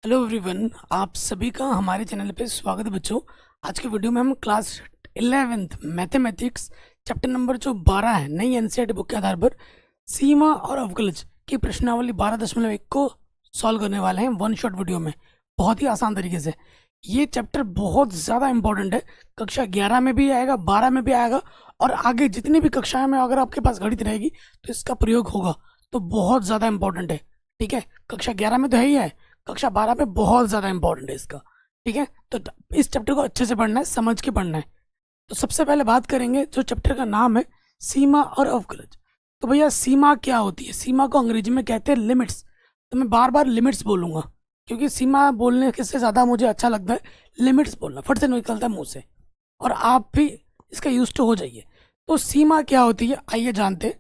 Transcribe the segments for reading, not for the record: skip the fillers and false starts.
Hello everyone, आप सभी का हमारे चैनल पे स्वागत है बच्चों। आज के वीडियो में हम class 11th mathematics chapter number जो 12 है नई एनसीईआरटी बुक के आधार पर सीमा और अवकलज की प्रश्नावली 12.1 को सॉल्व करने वाले हैं वन शॉट वीडियो में, बहुत ही आसान तरीके से। ये चैप्टर बहुत ज़्यादा इंपॉर्टेंट है। कक्षा 11 में भी आएगा, 12 में भी आएगा और आगे जितनी भी कक्षाएं में अगर आपके पास गणित रहेगी तो इसका प्रयोग होगा, तो बहुत ज़्यादा इंपॉर्टेंट है। ठीक है, कक्षा 11 में तो है ही है, कक्षा 12 में बहुत ज़्यादा इंपॉर्टेंट है इसका। ठीक है, तो इस चैप्टर को अच्छे से पढ़ना है, समझ के पढ़ना है। तो सबसे पहले बात करेंगे, जो चैप्टर का नाम है सीमा और अवकलज। तो भैया सीमा क्या होती है? सीमा को अंग्रेजी में कहते हैं लिमिट्स। तो मैं बार बार लिमिट्स बोलूंगा क्योंकि सीमा बोलने के से ज़्यादा मुझे अच्छा लगता है लिमिट्स बोलना, फट से निकलता है मुंह से, और आप भी इसका यूज टू हो जाइए। तो सीमा क्या होती है आइए जानते हैं।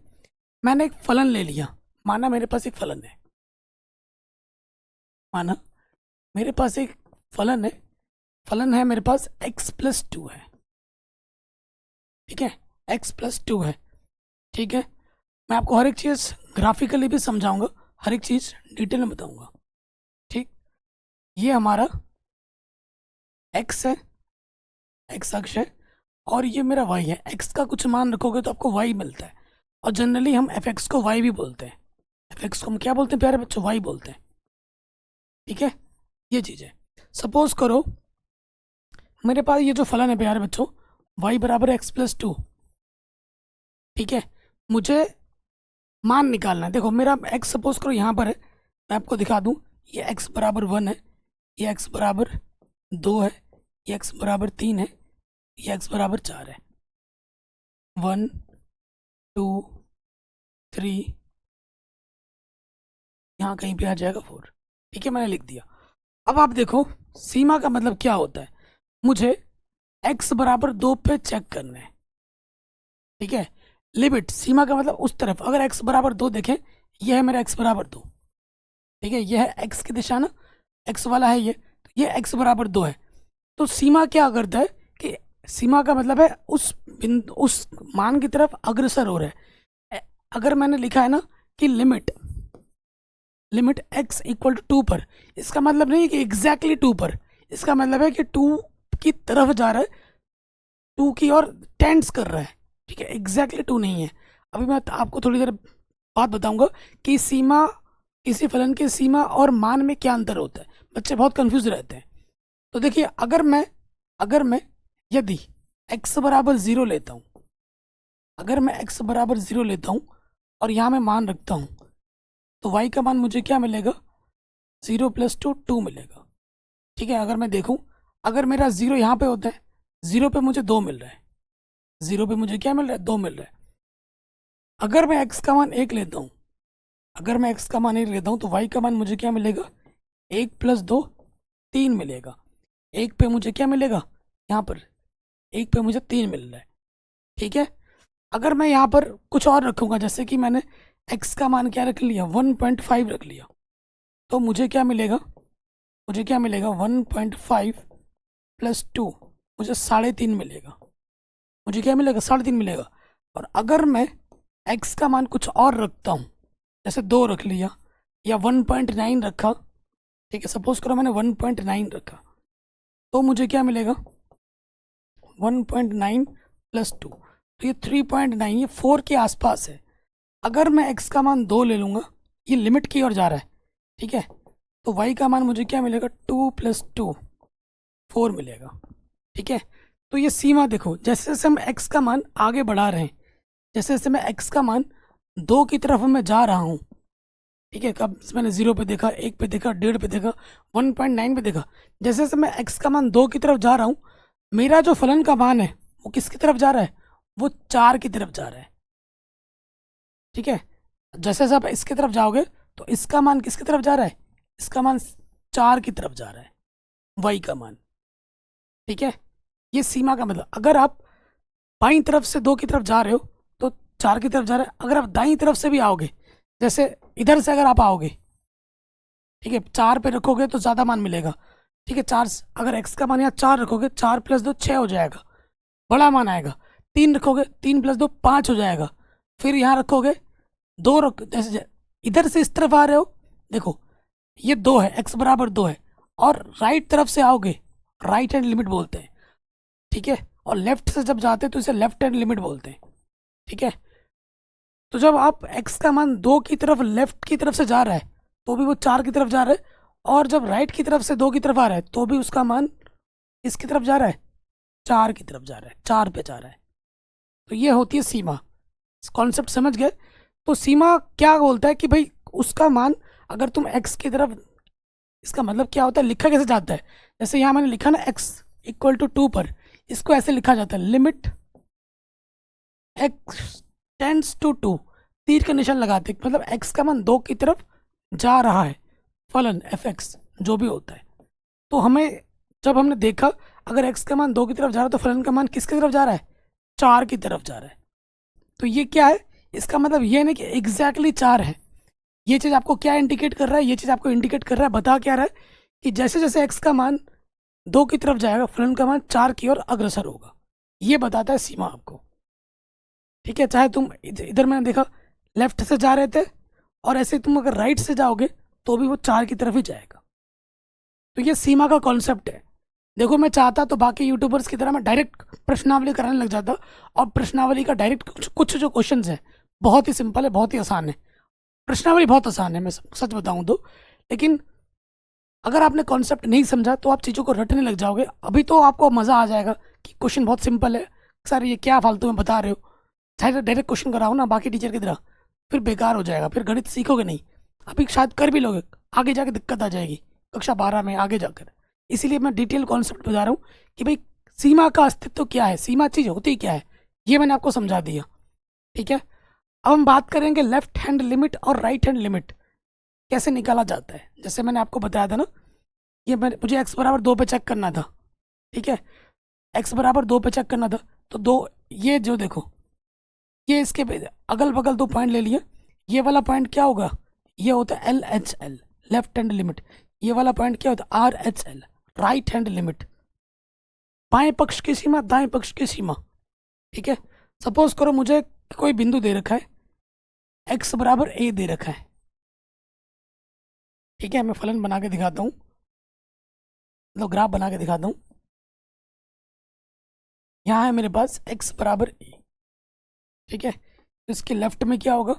मैंने एक फलन ले लिया, माना मेरे पास एक फलन है, माना मेरे पास एक फलन है, फलन है मेरे पास x+2 है। ठीक है, x+2 है। ठीक है, मैं आपको हर एक चीज़ ग्राफिकली भी समझाऊंगा, हर एक चीज़ डिटेल में बताऊंगा। ठीक, ये हमारा x है, x अक्ष है, और ये मेरा y है। x का कुछ मान रखोगे तो आपको y मिलता है, और जनरली हम fx को y भी बोलते हैं। fx को हम क्या बोलते हैं प्यारे बच्चों? y बोलते हैं। ठीक है, ये चीज़ है। सपोज करो मेरे पास ये जो फलन है प्यारे बच्चों, y बराबर x+2। ठीक है, मुझे मान निकालना है। देखो मेरा x सपोज करो यहाँ पर है, मैं आपको दिखा दूँ। ये x बराबर 1 है, ये x बराबर 2 है, ये x बराबर 3 है, ये x बराबर 4 है। 1 2 3, यहाँ कहीं पे आ जाएगा 4। ठीक है, मैंने लिख दिया। अब आप देखो सीमा का मतलब क्या होता है। मुझे x बराबर 2 पे चेक करना है। ठीक है, लिमिट सीमा का मतलब उस तरफ, अगर x बराबर 2 देखें, यह है मेरा x बराबर 2। ठीक है, यह है x की दिशा ना, x वाला है ये, तो ये x बराबर 2 है। तो सीमा क्या करता है कि सीमा का मतलब है उस बिंदु, उस मान की तरफ अग्रसर हो रहा है। अगर मैंने लिखा है ना कि limit limit x equal to 2 पर, इसका मतलब नहीं है कि एग्जैक्टली 2 पर, इसका मतलब है कि 2 की तरफ जा रहा है, 2 की ओर टेंड्स कर रहा है। ठीक है, एग्जैक्टली 2 नहीं है। अभी मैं आपको थोड़ी देर बाद बताऊंगा कि सीमा, किसी फलन की सीमा और मान में क्या अंतर होता है। बच्चे बहुत कंफ्यूज रहते हैं। तो देखिए, अगर मैं यदि x बराबर 0 लेता हूँ, अगर मैं x बराबर 0 लेता हूँ और यहाँ मैं मान रखता हूँ, तो y का मान मुझे क्या मिलेगा? 0+2 2 मिलेगा। ठीक है, अगर मैं देखूँ, अगर मेरा 0 यहाँ पे होता है, 0 पे मुझे 2 मिल रहा है, 0 पे मुझे क्या मिल रहा है? 2 मिल रहा है। अगर मैं x का मान 1 लेता हूँ, अगर मैं x का मान 1 लेता हूँ तो y का मान मुझे क्या मिलेगा? 1+2 3 मिलेगा। 1 पे मुझे क्या मिलेगा? यहाँ पर 1 पे मुझे 3 मिल रहा है। ठीक है, अगर मैं यहाँ पर कुछ और रखूँगा, जैसे कि मैंने x का मान क्या रख लिया? 1.5 रख लिया, तो मुझे क्या मिलेगा? मुझे क्या मिलेगा? 1.5+2 मुझे 3.5 मिलेगा। मुझे क्या मिलेगा? 3.5 मिलेगा। और अगर मैं x का मान कुछ और रखता हूँ, जैसे 2 रख लिया या 1.9 रखा, ठीक है, सपोज करो मैंने 1.9 रखा, तो मुझे क्या मिलेगा? 1.9+2, तो ये 3.9, ये 4 के आसपास है। अगर मैं x का मान 2 ले लूँगा, ये लिमिट की ओर जा रहा है। ठीक है, तो y का मान मुझे क्या मिलेगा? 2+2 4 मिलेगा। ठीक है, तो ये सीमा देखो, जैसे जैसे हम x का मान आगे बढ़ा रहे हैं, जैसे जैसे मैं x का मान 2 की तरफ मैं जा रहा हूँ। ठीक है, कब मैंने 0 पे देखा, 1 पे देखा, 1.5 पे देखा, 1.9 पे देखा, जैसे जैसे मैं x का मान 2 की तरफ जा रहा हूँ, मेरा जो फलन का मान है वो किसकी तरफ जा रहा है? वो 4 की तरफ जा रहा है। ठीक है, जैसे जैसे आप इसकी तरफ जाओगे तो इसका मान किसकी तरफ जा रहा है? इसका मान 4 की तरफ जा रहा है, y का मान। ठीक है, ये सीमा का मतलब, अगर आप बाईं तरफ से 2 की तरफ जा रहे हो तो 4 की तरफ जा रहे हैं। अगर आप दाईं तरफ से भी आओगे, जैसे इधर से अगर आप आओगे, ठीक है, 4 पे रखोगे तो ज़्यादा मान मिलेगा। ठीक है, 4, अगर x का मान यहाँ 4 रखोगे, 4+2 6 हो जाएगा, बड़ा मान आएगा। 3 रखोगे, 3+2 5 हो जाएगा। फिर यहाँ रखोगे 2 रख, जैसे इधर से इस तरफ आ रहे हो, देखो ये 2 है, x बराबर 2 है, और राइट तरफ से आओगे राइट हैंड लिमिट बोलते हैं, ठीक है। और लेफ्ट से जब जाते हैं तो इसे लेफ्ट हैंड लिमिट बोलते हैं, ठीक है। तो जब आप x का मान 2 की तरफ लेफ्ट की तरफ से जा रहा है तो भी वो 4 की तरफ जा रहा है, और जब राइट की तरफ से 2 की तरफ आ रहा है तो भी उसका मान इसकी तरफ जा रहा है, 4 की तरफ जा रहा है, 4 पे जा रहा है। तो ये होती है सीमा। कॉन्सेप्ट समझ गए? तो सीमा क्या बोलता है कि भाई उसका मान अगर तुम x की तरफ, इसका मतलब क्या होता है, लिखा कैसे जाता है, जैसे यहाँ मैंने लिखा ना x इक्वल टू 2 पर, इसको ऐसे लिखा जाता है लिमिट x टेंड्स टू 2, तीर का निशान लगाते हैं, मतलब x का मान 2 की तरफ जा रहा है, फलन fx जो भी होता है। तो हमें जब हमने देखा अगर x का मान 2 की तरफ जा रहा है तो फलन का मान किसकी तरफ जा रहा है, 4 की तरफ जा रहा है। तो ये क्या है, इसका मतलब ये नहीं कि एग्जैक्टली 4 है। ये चीज़ आपको क्या इंडिकेट कर रहा है, ये चीज़ आपको इंडिकेट कर रहा है, बता क्या रहा है कि जैसे जैसे x का मान 2 की तरफ जाएगा फलन का मान 4 की ओर अग्रसर होगा। ये बताता है सीमा आपको, ठीक है। चाहे तुम इधर मैंने देखा लेफ्ट से जा रहे थे, और ऐसे तुम अगर राइट से जाओगे तो भी वो 4 की तरफ ही जाएगा। तो ये सीमा का कॉन्सेप्ट है। देखो मैं चाहता तो बाकी यूट्यूबर्स की तरह मैं डायरेक्ट प्रश्नावली कराने लग जाता, और प्रश्नावली का डायरेक्ट कुछ जो क्वेश्चंस हैं बहुत ही सिंपल है, बहुत ही आसान है। प्रश्नावली बहुत आसान है, मैं सच बताऊं तो। लेकिन अगर आपने कॉन्सेप्ट नहीं समझा तो आप चीज़ों को रटने लग जाओगे। अभी तो आपको मज़ा आ जाएगा कि क्वेश्चन बहुत सिंपल है, सर ये क्या फालतू में बता रहे हो, चाहे डायरेक्ट क्वेश्चन कराओ ना बाकी टीचर की तरह, फिर बेकार हो जाएगा, फिर गणित सीखोगे नहीं। अभी शायद कर भी लोगे, आगे जाके दिक्कत आ जाएगी कक्षा 12 में आगे जाकर। इसीलिए मैं डिटेल कॉन्सेप्ट बता रहा हूँ कि भाई सीमा का अस्तित्व क्या है, सीमा चीज़ होती क्या है, ये मैंने आपको समझा दिया, ठीक है। अब हम बात करेंगे लेफ्ट हैंड लिमिट और राइट हैंड लिमिट कैसे निकाला जाता है। जैसे मैंने आपको बताया था ना, ये मुझे x बराबर 2 पे चेक करना था, ठीक है। x बराबर 2 पे चेक करना था, तो दो, ये जो देखो ये इसके अगल बगल 2 पॉइंट ले लिए। ये वाला पॉइंट क्या होगा, ये होता है LHL लेफ्ट हैंड लिमिट। ये वाला पॉइंट क्या होता है RHL राइट हैंड लिमिट। बाएं पक्ष की सीमा, दाएं पक्ष की सीमा, ठीक है। सपोज करो मुझे कोई बिंदु दे रखा है, x बराबर a दे रखा है, ठीक है। मैं फलन बना के दिखाता हूँ, मतलब ग्राफ बना के दिखाता हूँ। यहाँ है मेरे पास x बराबर a, ठीक है। इसके लेफ्ट में क्या होगा,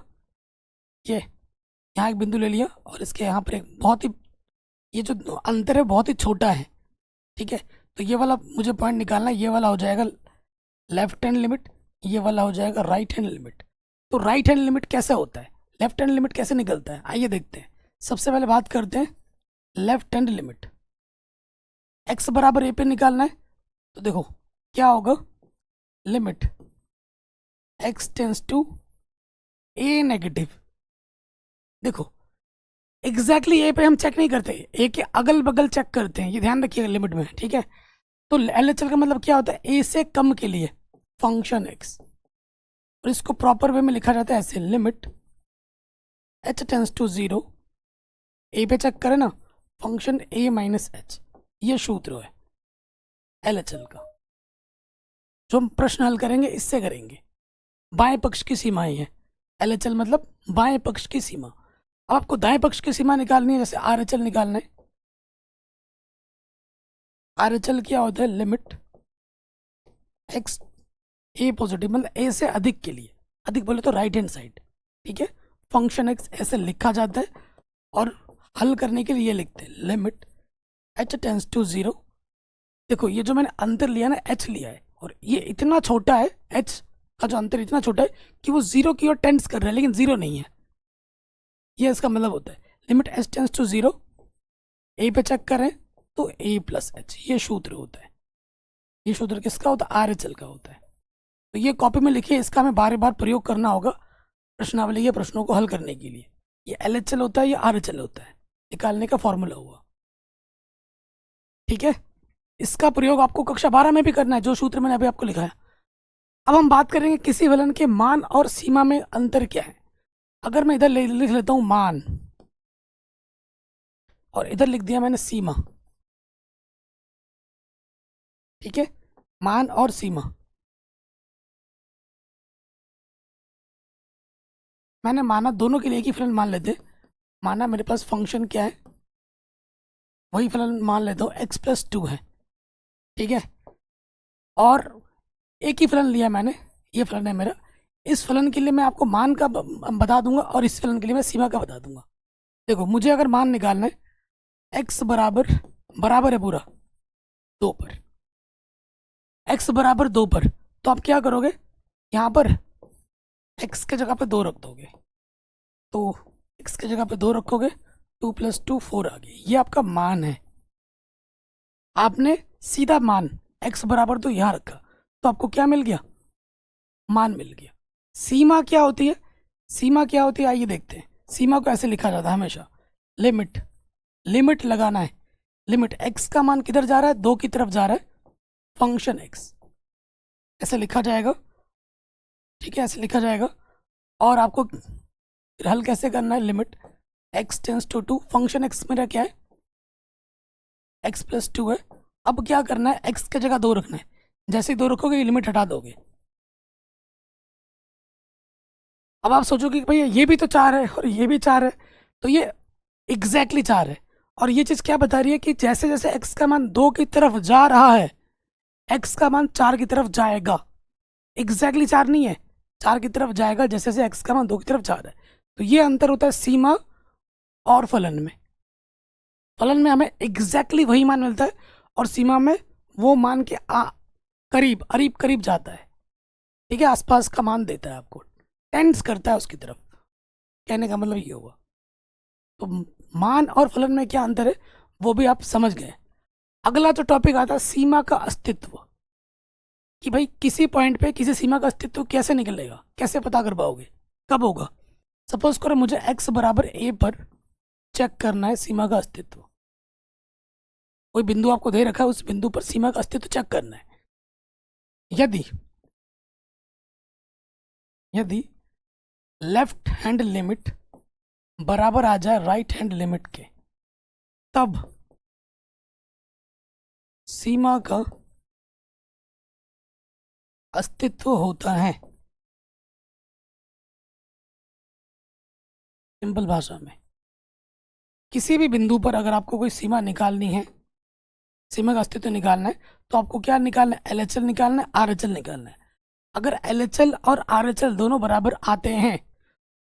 ये यहाँ एक बिंदु ले लिया, और इसके यहाँ पर एक बहुत ही, ये जो अंतर है बहुत ही छोटा है, ठीक है। तो ये वाला मुझे पॉइंट निकालना है, ये वाला हो जाएगा लेफ्ट हैंड लिमिट, ये वाला हो जाएगा राइट हैंड लिमिट। तो राइट हैंड लिमिट कैसे होता है, लेफ्ट हैंड लिमिट कैसे निकलता है, आइए देखते हैं। सबसे पहले बात करते हैं लेफ्ट हैंड लिमिट। x बराबर a पे निकालना है, तो देखो क्या होगा, limit x tends to a negative. देखो एग्जैक्टली a पे हम चेक नहीं करते, a के अगल बगल चेक करते हैं, ये ध्यान रखिएगा लिमिट में, ठीक है। तो LHL का मतलब क्या होता है, a से कम के लिए फंक्शन x, और इसको प्रॉपर वे में लिखा जाता है ऐसे, limit h tends to 0, a पे चेक करें ना, फंक्शन a माइनस h। ये सूत्र है LHL का, जो हम प्रश्न हल करेंगे इससे करेंगे। बाएं पक्ष की सीमाएं हैं, LHL मतलब बाएं पक्ष की सीमा। अब आपको दाएं पक्ष की सीमा निकालनी है, जैसे RHL निकालना है। RHL क्या होता है, लिमिट x a पॉजिटिव, मतलब a से अधिक के लिए, अधिक बोले तो राइट हैंड साइड, ठीक है। फंक्शन x ऐसे लिखा जाता है, और हल करने के लिए ये लिखते हैं लिमिट h टेंस टू 0। देखो ये जो मैंने अंतर लिया ना, h लिया है, और ये इतना छोटा है, h का जो अंतर इतना छोटा है कि वो 0 की ओर टेंस कर रहा है, लेकिन 0 नहीं है। ये इसका मतलब होता है limit h tends to 0, a पे चेक करें तो a प्लस h, ये सूत्र होता है। ये सूत्र किसका होता है, RHL का होता है। तो ये कॉपी में लिखिए, इसका हमें बार बार प्रयोग करना होगा प्रश्नावली के प्रश्नों को हल करने के लिए। ये LHL होता है, ये RHL होता है, निकालने का फॉर्मूला हुआ, ठीक है। इसका प्रयोग आपको कक्षा 12 में भी करना है, जो सूत्र मैंने अभी आपको लिखा है। अब हम बात करेंगे किसी फलन के मान और सीमा में अंतर क्या है। अगर मैं इधर लिख लेता हूं मान, और इधर लिख दिया मैंने सीमा, ठीक है, मान और सीमा। मैंने माना दोनों के लिए एक ही फलन मान लेते, माना मेरे पास फंक्शन क्या है, वही फलन मान लेता हूँ x+2 है, ठीक है। और एक ही फलन लिया मैंने, ये फलन है मेरा। इस फलन के लिए मैं आपको मान का बता दूंगा और इस फलन के लिए मैं सीमा का बता दूंगा। देखो मुझे अगर मान निकालना है x बराबर है पूरा 2 पर, x बराबर 2 पर, तो आप क्या करोगे, यहाँ पर x के जगह पे 2 रख दोगे, तो x के जगह पे 2 रखोगे, 2 + 2 4 आ गया, ये आपका मान है। आपने सीधा मान x बराबर तो यहाँ रखा, तो आपको क्या मिल गया, मान मिल गया। सीमा क्या होती है, सीमा क्या होती है आइए देखते हैं। सीमा को ऐसे लिखा जाता है हमेशा, लिमिट लगाना है। लिमिट x का मान किधर जा रहा है, 2 की तरफ जा रहा है, फंक्शन x ऐसे लिखा जाएगा, ठीक है, ऐसे लिखा जाएगा। और आपको हल कैसे करना है, limit x tends to 2, function x मेरा क्या है, x+2 है। अब क्या करना है, x की जगह 2 रखना है, जैसे ही 2 रखोगे ये लिमिट हटा दोगे। अब आप सोचोगे कि भैया ये भी तो 4 है और ये भी 4 है, तो ये एग्जैक्टली 4 है। और ये चीज़ क्या बता रही है कि जैसे जैसे x का मान 2 की तरफ जा रहा है, x का मान 4 की तरफ जाएगा। एग्जैक्टली 4 नहीं है, 4 की तरफ जाएगा जैसे जैसे x का मान 2 की तरफ जा रहा है। तो ये अंतर होता है सीमा और फलन में। फलन में हमें एग्जैक्टली वही मान मिलता है और सीमा में वो मान के करीब करीब जाता है, ठीक है, आसपास का मान देता है आपको, टेंड्स करता है उसकी तरफ, कहने का मतलब ये हुआ। तो मान और फलन में क्या अंतर है वो भी आप समझ गए। अगला जो टॉपिक आता है सीमा का अस्तित्व, कि भाई किसी पॉइंट पे किसी सीमा का अस्तित्व कैसे निकलेगा, कैसे पता कर पाओगे, कब होगा। सपोज करो मुझे x बराबर a पर चेक करना है सीमा का अस्तित्व। कोई बिंदु आपको दे रखा है, उस बिंदु पर सीमा का अस्तित्व चेक करना है। यदि लेफ्ट हैंड लिमिट बराबर आ जाए राइट हैंड लिमिट के, तब सीमा का अस्तित्व होता है। सिंपल भाषा में, किसी भी बिंदु पर अगर आपको कोई सीमा निकालनी है, सीमा का अस्तित्व निकालना है, तो आपको क्या निकालना है, LHL निकालना है, RHL निकालना है। अगर LHL और RHL दोनों बराबर आते हैं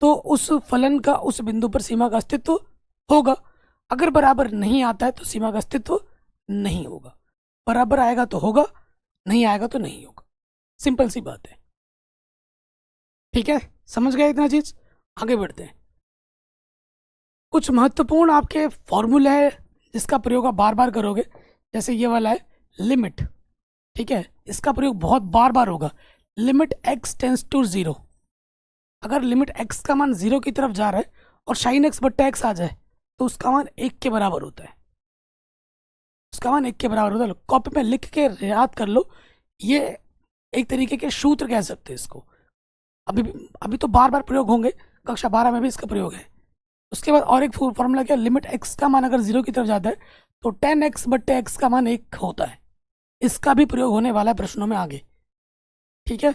तो उस फलन का उस बिंदु पर सीमा का अस्तित्व होगा। अगर बराबर नहीं आता है तो सीमा का अस्तित्व नहीं होगा। बराबर आएगा तो होगा, नहीं आएगा तो नहीं होगा। सिंपल सी बात है, ठीक है, समझ गए इतना चीज। आगे बढ़ते हैं। कुछ महत्वपूर्ण आपके फॉर्मूले है जिसका प्रयोग आप बार बार करोगे, जैसे ये वाला है लिमिट, ठीक है, इसका प्रयोग बहुत बार बार होगा। लिमिट x टेंस टू 0, अगर लिमिट x का मान 0 की तरफ जा रहा है और sin x बट्टा x आ जाए तो उसका मान 1 के बराबर होता है, उसका मान 1 के बराबर होता है। कॉपी में लिख के याद कर लो, ये एक तरीके के सूत्र कह सकते हैं इसको। अभी तो बार बार प्रयोग होंगे, कक्षा 12 में भी इसका प्रयोग है। उसके बाद और एक फॉर्मूला क्या, लिमिट x का मान अगर 0 की तरफ जाता है तो 10x बट्टे x का मान 1 होता है। इसका भी प्रयोग होने वाला है प्रश्नों में आगे, ठीक है।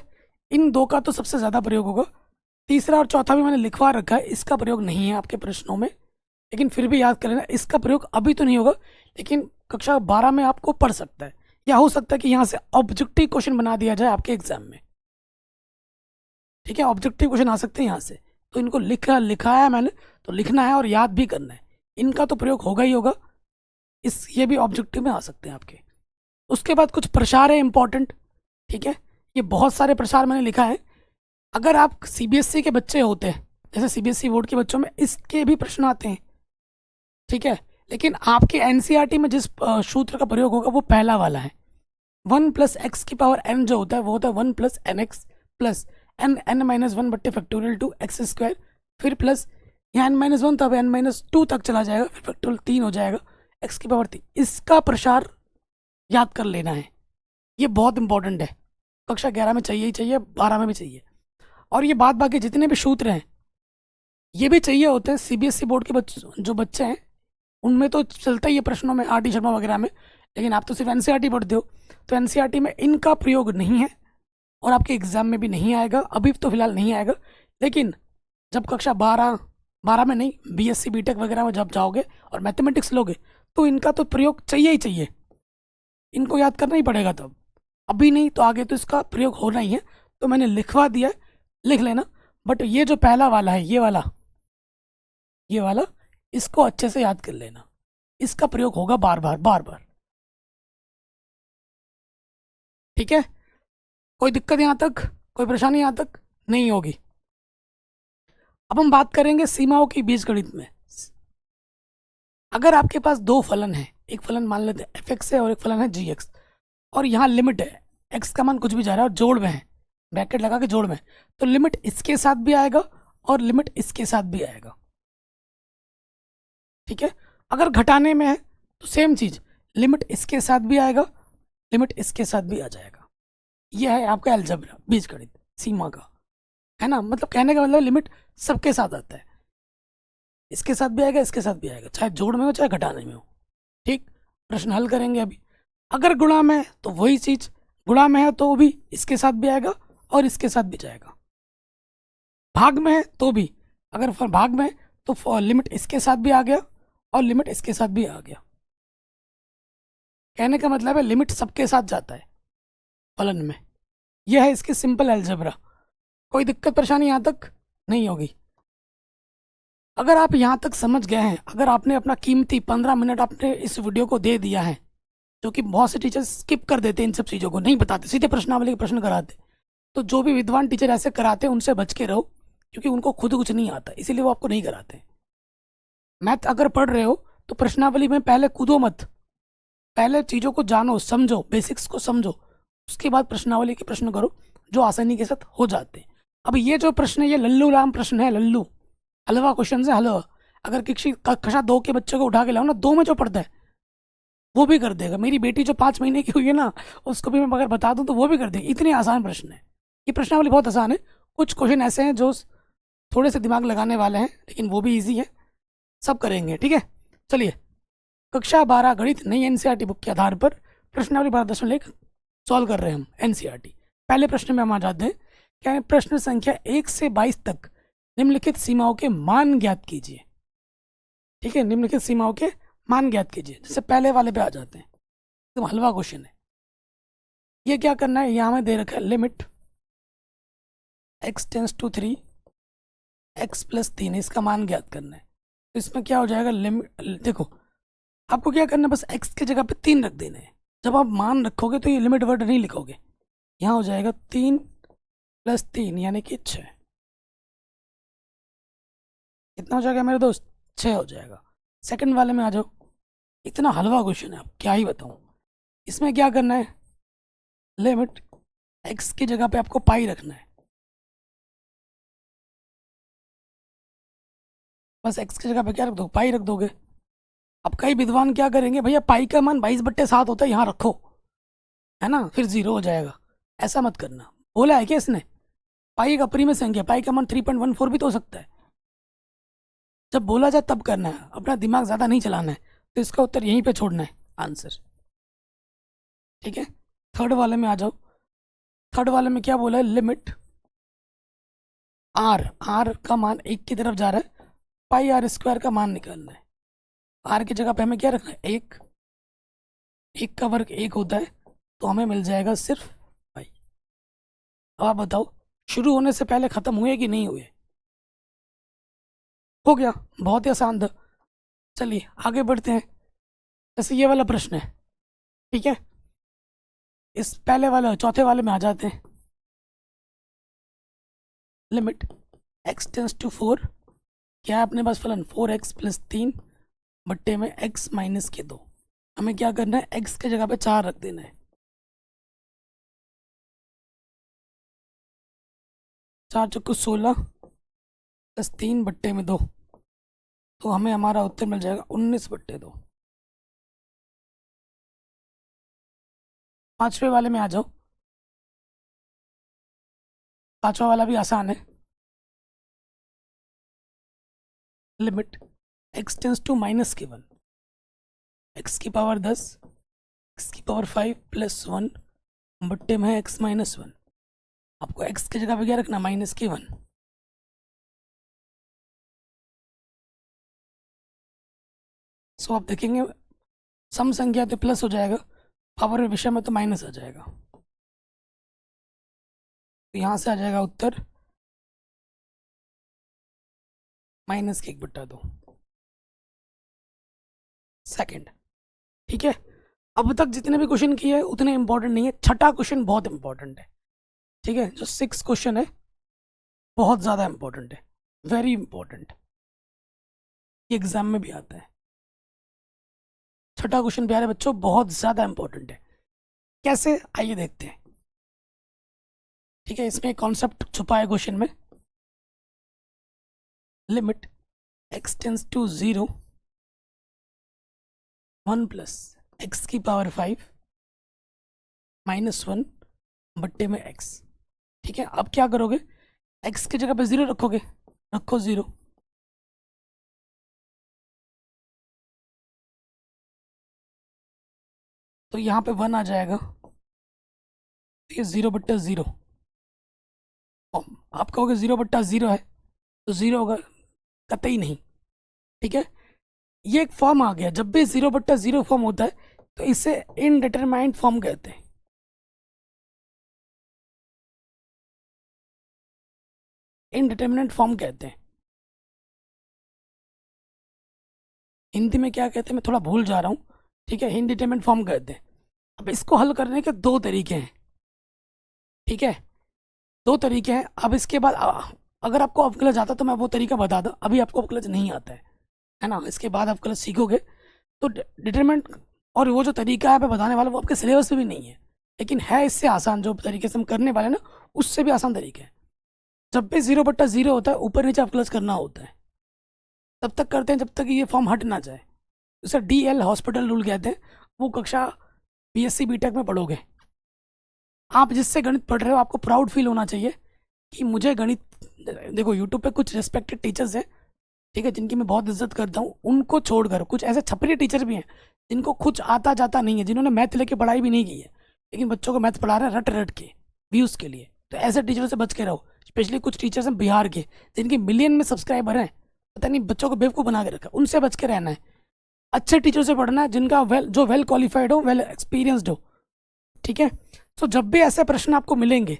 इन दो का तो सबसे ज़्यादा प्रयोग होगा, तीसरा और चौथा भी मैंने लिखवा रखा है, इसका प्रयोग नहीं है आपके प्रश्नों में, लेकिन फिर भी याद कर लेना। इसका प्रयोग अभी तो नहीं होगा, लेकिन कक्षा 12 में आपको पढ़ सकता है, या हो सकता है कि यहाँ से ऑब्जेक्टिव क्वेश्चन बना दिया जाए आपके एग्जाम में, ठीक है, ऑब्जेक्टिव क्वेश्चन आ सकते हैं यहाँ से। तो इनको लिखा है मैंने, तो लिखना है और याद भी करना है। इनका तो प्रयोग होगा ही होगा, ये भी ऑब्जेक्टिव में आ सकते हैं आपके। उसके बाद कुछ प्रसार है इंपॉर्टेंट, ठीक है, ये बहुत सारे प्रसार मैंने लिखा है। अगर आप CBSE के बच्चे होते हैं, जैसे CBSE बोर्ड के बच्चों में इसके भी प्रश्न आते हैं, ठीक है, लेकिन आपके NCERT में जिस सूत्र का प्रयोग होगा वो पहला वाला है। 1 + x की पावर n जो होता है वो होता है 1 + nx प्लस n-1 बट्टे फैक्टोरियल 2x², फिर प्लस यहाँ n-1 तब n-2 तक चला जाएगा, फिर फैक्टोरियल 3 हो जाएगा x की पावर 3। इसका प्रसार याद कर लेना है, ये बहुत इंपॉर्टेंट है, कक्षा 11 में चाहिए ही चाहिए, 12 में भी चाहिए। और ये बाद बाकी जितने भी सूत्र हैं ये भी चाहिए होते हैं। CBSE बोर्ड के जो बच्चे हैं उनमें तो चलता ही है प्रश्नों में, RT शर्मा वगैरह में, लेकिन आप तो सिर्फ NCERT पढ़ते हो, तो NCERT में इनका प्रयोग नहीं है और आपके एग्जाम में भी नहीं आएगा, अभी तो फिलहाल नहीं आएगा। लेकिन जब कक्षा 12 12 में नहीं, बीएससी बीटेक वगैरह में जब जाओगे और मैथमेटिक्स लोगे तो इनका तो प्रयोग चाहिए ही चाहिए, इनको याद करना ही पड़ेगा। तब अभी नहीं तो आगे तो इसका प्रयोग होना ही है, तो मैंने लिखवा दिया है, लिख लेना। बट ये जो पहला वाला है, ये वाला इसको अच्छे से याद कर लेना, इसका प्रयोग होगा बार बार बार बार। ठीक है, कोई दिक्कत यहाँ तक, कोई परेशानी यहाँ तक नहीं होगी। अब हम बात करेंगे सीमाओं की बीजगणित में। अगर आपके पास दो फलन है, एक फलन मान लेते हैं एफ एक्स है और एक फलन है जी एक्स, और यहाँ लिमिट है एक्स का मान कुछ भी जा रहा है और जोड़ में है, ब्रैकेट लगा के जोड़ में, तो लिमिट इसके साथ भी आएगा और लिमिट इसके साथ भी आएगा। ठीक है, अगर घटाने में है तो सेम चीज, लिमिट इसके साथ भी आएगा, लिमिट इसके साथ भी आ जाएगा। यह है आपका अलजेब्रा, बीजगणित सीमा का, है ना। मतलब कहने का मतलब लिमिट सबके साथ आता है, इसके साथ भी आएगा, इसके साथ भी आएगा, चाहे जोड़ में हो चाहे घटाने में हो। ठीक, प्रश्न हल करेंगे अभी। अगर गुणा में है तो वही चीज, गुणा में है तो भी इसके साथ भी आएगा और इसके साथ भी जाएगा। भाग में है तो भी, अगर भाग में है तो लिमिट इसके साथ भी आ गया और लिमिट इसके साथ भी आ गया। कहने का मतलब है लिमिट सबके साथ जाता है फलन में। यह है इसकी सिंपल अलजेब्रा। कोई दिक्कत परेशानी यहाँ तक नहीं होगी। अगर आप यहाँ तक समझ गए हैं, अगर आपने अपना कीमती 15 मिनट आपने इस वीडियो को दे दिया है, जो कि बहुत से टीचर स्किप कर देते हैं, इन सब चीज़ों को नहीं बताते, सीधे प्रश्नावली के प्रश्न कराते, तो जो भी विद्वान टीचर ऐसे कराते हैं उनसे बच के रहो, क्योंकि उनको खुद कुछ नहीं आता, इसीलिए वो आपको नहीं कराते। मैथ अगर पढ़ रहे हो तो प्रश्नावली में पहले कूदो मत, पहले चीज़ों को जानो, समझो, बेसिक्स को समझो, उसके बाद प्रश्नावली के प्रश्न करो जो आसानी के साथ हो जाते हैं। अब ये जो प्रश्न है ये लल्लू राम प्रश्न है, लल्लू हलवा क्वेश्चन है, हलवा। अगर किसी कक्षा 2 के बच्चे को उठा के लाओ ना, 2 में जो पढ़ता है वो भी कर देगा। मेरी बेटी जो 5 महीने की हुई है ना, उसको भी मैं अगर बता दूं तो वो भी कर देगी। इतने आसान प्रश्न है, ये प्रश्नावली बहुत आसान है। कुछ क्वेश्चन ऐसे हैं जो थोड़े से दिमाग लगाने वाले हैं, लेकिन वो भी ईजी है, सब करेंगे। ठीक है, चलिए कक्षा 12 गणित नई एनसीईआरटी बुक के आधार पर प्रश्नावली 12.1 सॉल्व कर रहे हैं हम एनसीईआरटी। पहले प्रश्न में हम आ जाते हैं। क्या है, प्रश्न संख्या 1 से 22 तक निम्नलिखित सीमाओं के मान ज्ञात कीजिए। ठीक है, निम्नलिखित सीमाओं के मान ज्ञात कीजिए। जैसे पहले वाले पे आ जाते हैं, एकदम हलवा क्वेश्चन है। ये क्या करना है, यहाँ में दे रखा है limit x tends to 3 x plus 3, इसका मान ज्ञात करना है। तो इसमें क्या हो जाएगा, लिमिट देखो आपको क्या करना है, बस x की जगह पे 3 रख देना है। जब आप मान रखोगे तो ये लिमिट वर्ड नहीं लिखोगे, यहाँ हो जाएगा 3 प्लस 3 यानी कि 6। कितना हो जाएगा मेरे दोस्त, 6 हो जाएगा। सेकंड वाले में आ जाओ, इतना हलवा क्वेश्चन है, आप क्या ही बताऊं। इसमें क्या करना है, लिमिट x की जगह पे आपको पाई रखना है, बस x की जगह पे क्या रख दो, पाई रख दोगे। अब कई विद्वान क्या करेंगे, भैया पाई का मान 22/7 होता है, यहाँ रखो, है ना, फिर 0 हो जाएगा। ऐसा मत करना, बोला है क्या इसने, पाई का परिमेय संख्या, पाई का मान 3.14 भी तो हो सकता है। जब बोला जाए तब करना है, अपना दिमाग ज़्यादा नहीं चलाना है। तो इसका उत्तर यहीं पे छोड़ना है आंसर। ठीक है, थर्ड वाले में आ जाओ। थर्ड वाले में क्या बोला है, लिमिट आर का मान 1 की तरफ जा रहा है, पाई आर स्क्वायर का मान निकालना है। आर की जगह पे हमें क्या रखना है, 1, 1 का वर्ग 1 होता है, तो हमें मिल जाएगा सिर्फ पाई। अब आप बताओ, शुरू होने से पहले ख़त्म हुए कि नहीं हुए, हो गया, बहुत ही आसान था। चलिए आगे बढ़ते हैं। जैसे ये वाला प्रश्न है, ठीक है, इस पहले वाले चौथे वाले में आ जाते हैं। लिमिट x टेंस टू 4, क्या है अपने पास फलन 4x प्लस 3 बट्टे में x माइनस के 2। हमें क्या करना है, x की जगह पे 4 रख देना है। 4 चौको 16 प्लस 3 बट्टे में 2, तो हमें हमारा उत्तर मिल जाएगा 19/2। पांचवे वाले में आ जाओ। पांचवा वाला भी आसान है। Limit x tends to -1, x की पावर 10 x की पावर 5 प्लस 1 बट्टे में है x माइनस 1। आपको x की जगह पे क्या रखना, -1। सो आप देखेंगे सम संख्या तो प्लस हो जाएगा, पावर विषय में तो माइनस आ जाएगा। तो यहाँ से आ जाएगा उत्तर -1/2। सेकंड, ठीक है। अब तक जितने भी क्वेश्चन किए उतने इंपॉर्टेंट नहीं है, छठा क्वेश्चन बहुत इंपॉर्टेंट है, ठीक है। जो 6 क्वेश्चन है बहुत ज़्यादा इंपॉर्टेंट है, वेरी इंपॉर्टेंट, ये एग्जाम में भी आता है। छठा क्वेश्चन प्यारे बच्चों बहुत ज़्यादा इंपॉर्टेंट है। कैसे, आइए देखते हैं, ठीक है। इसमें कॉन्सेप्ट छुपा है क्वेश्चन में। Limit x tends to 0 1 plus x की पावर 5 -1 बट्टे में x, ठीक है। अब क्या करोगे, x की जगह पे 0 रखोगे, रखो 0, तो यहाँ पे 1 आ जाएगा, तो ये 0/0। आप कहोगे 0/0 है तो 0 होगा, कतई नहीं, ठीक है। ये एक फॉर्म आ गया, जब भी 0/0 फॉर्म होता है तो इसे इनडिटरमाइंड फॉर्म कहते हैं। इनडिटरमिनेंट फॉर्म कहते हैं। हिंदी में क्या कहते हैं मैं थोड़ा भूल जा रहा हूँ, ठीक है। इनडिटरमिनेंट फॉर्म कहते हैं। अब इसको हल करने के दो तरीके हैं, ठीक है, दो तरीके हैं। अब इसके बाद अगर आपको अवकलज आता तो मैं वो तरीका बता दूं, अभी आपको अवकलज नहीं आता है ना। इसके बाद आप अवकलज सीखोगे तो डिटरमिनेंट और वो जो तरीका है मैं बताने वाला वो आपके सिलेबस में भी नहीं है, लेकिन है इससे आसान, जो तरीके से हम करने वाले ना उससे भी आसान तरीका है। जब भी 0/0 होता है ऊपर नीचे अवकलज करना होता है, तब तक करते हैं जब तक ये फॉर्म हट ना जाए। उसे DL हॉस्पिटल रूल कहते हैं, वो कक्षा BSc BTech में पढ़ोगे। आप जिससे गणित पढ़ रहे हो आपको प्राउड फील होना चाहिए कि मुझे गणित, देखो यूट्यूब पे कुछ रिस्पेक्टेड टीचर्स हैं, ठीक है, जिनकी मैं बहुत इज्जत करता हूँ, उनको छोड़कर कुछ ऐसे छपरी टीचर भी हैं जिनको कुछ आता जाता नहीं है, जिन्होंने मैथ लेके पढ़ाई भी नहीं की है, लेकिन बच्चों को मैथ पढ़ा रहे हैं रट रट के व्यूज़ के लिए। तो ऐसे टीचरों से बच के रहो। स्पेशली कुछ टीचर्स हैं बिहार के जिनके मिलियन में सब्सक्राइबर हैं, पता नहीं बच्चों को बेवकूफ़ बना के रखा, उनसे बच के रहना है। अच्छे टीचर से पढ़ना है जिनका वेल क्वालिफाइड हो, वेल एक्सपीरियंसड हो, ठीक है। तो जब भी ऐसे प्रश्न आपको मिलेंगे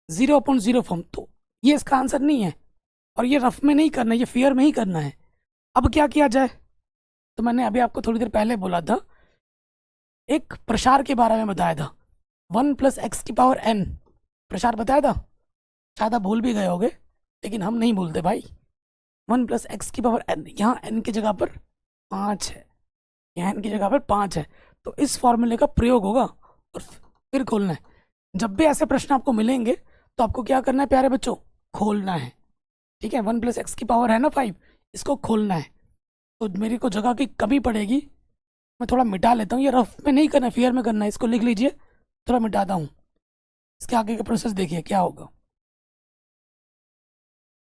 0/0 फॉर्म, तो ये इसका आंसर नहीं है, और ये रफ में नहीं करना है, ये फेयर में ही करना है। अब क्या किया जाए, तो मैंने अभी आपको थोड़ी देर पहले बोला था, एक प्रसार के बारे में बताया था, 1 + x⁴n प्रसार बताया था, शायद आप भूल भी गए होगे, लेकिन हम नहीं भूलते भाई। 1 + x⁴n, यहाँ n की जगह पर 5 है, यहाँ n की जगह पर 5 है, तो इस फॉर्मूले का प्रयोग होगा और फिर खोलना है। जब भी ऐसे प्रश्न आपको मिलेंगे तो आपको क्या करना है प्यारे बच्चों, खोलना है, ठीक है। 1 + x⁴ है ना 5, इसको खोलना है। तो मेरे को जगह की कमी पड़ेगी, मैं थोड़ा मिटा लेता हूँ, ये रफ में नहीं करना है, फेयर में करना है। इसको लिख लीजिए, थोड़ा मिटाता हूँ, इसके आगे का प्रोसेस देखिए क्या होगा।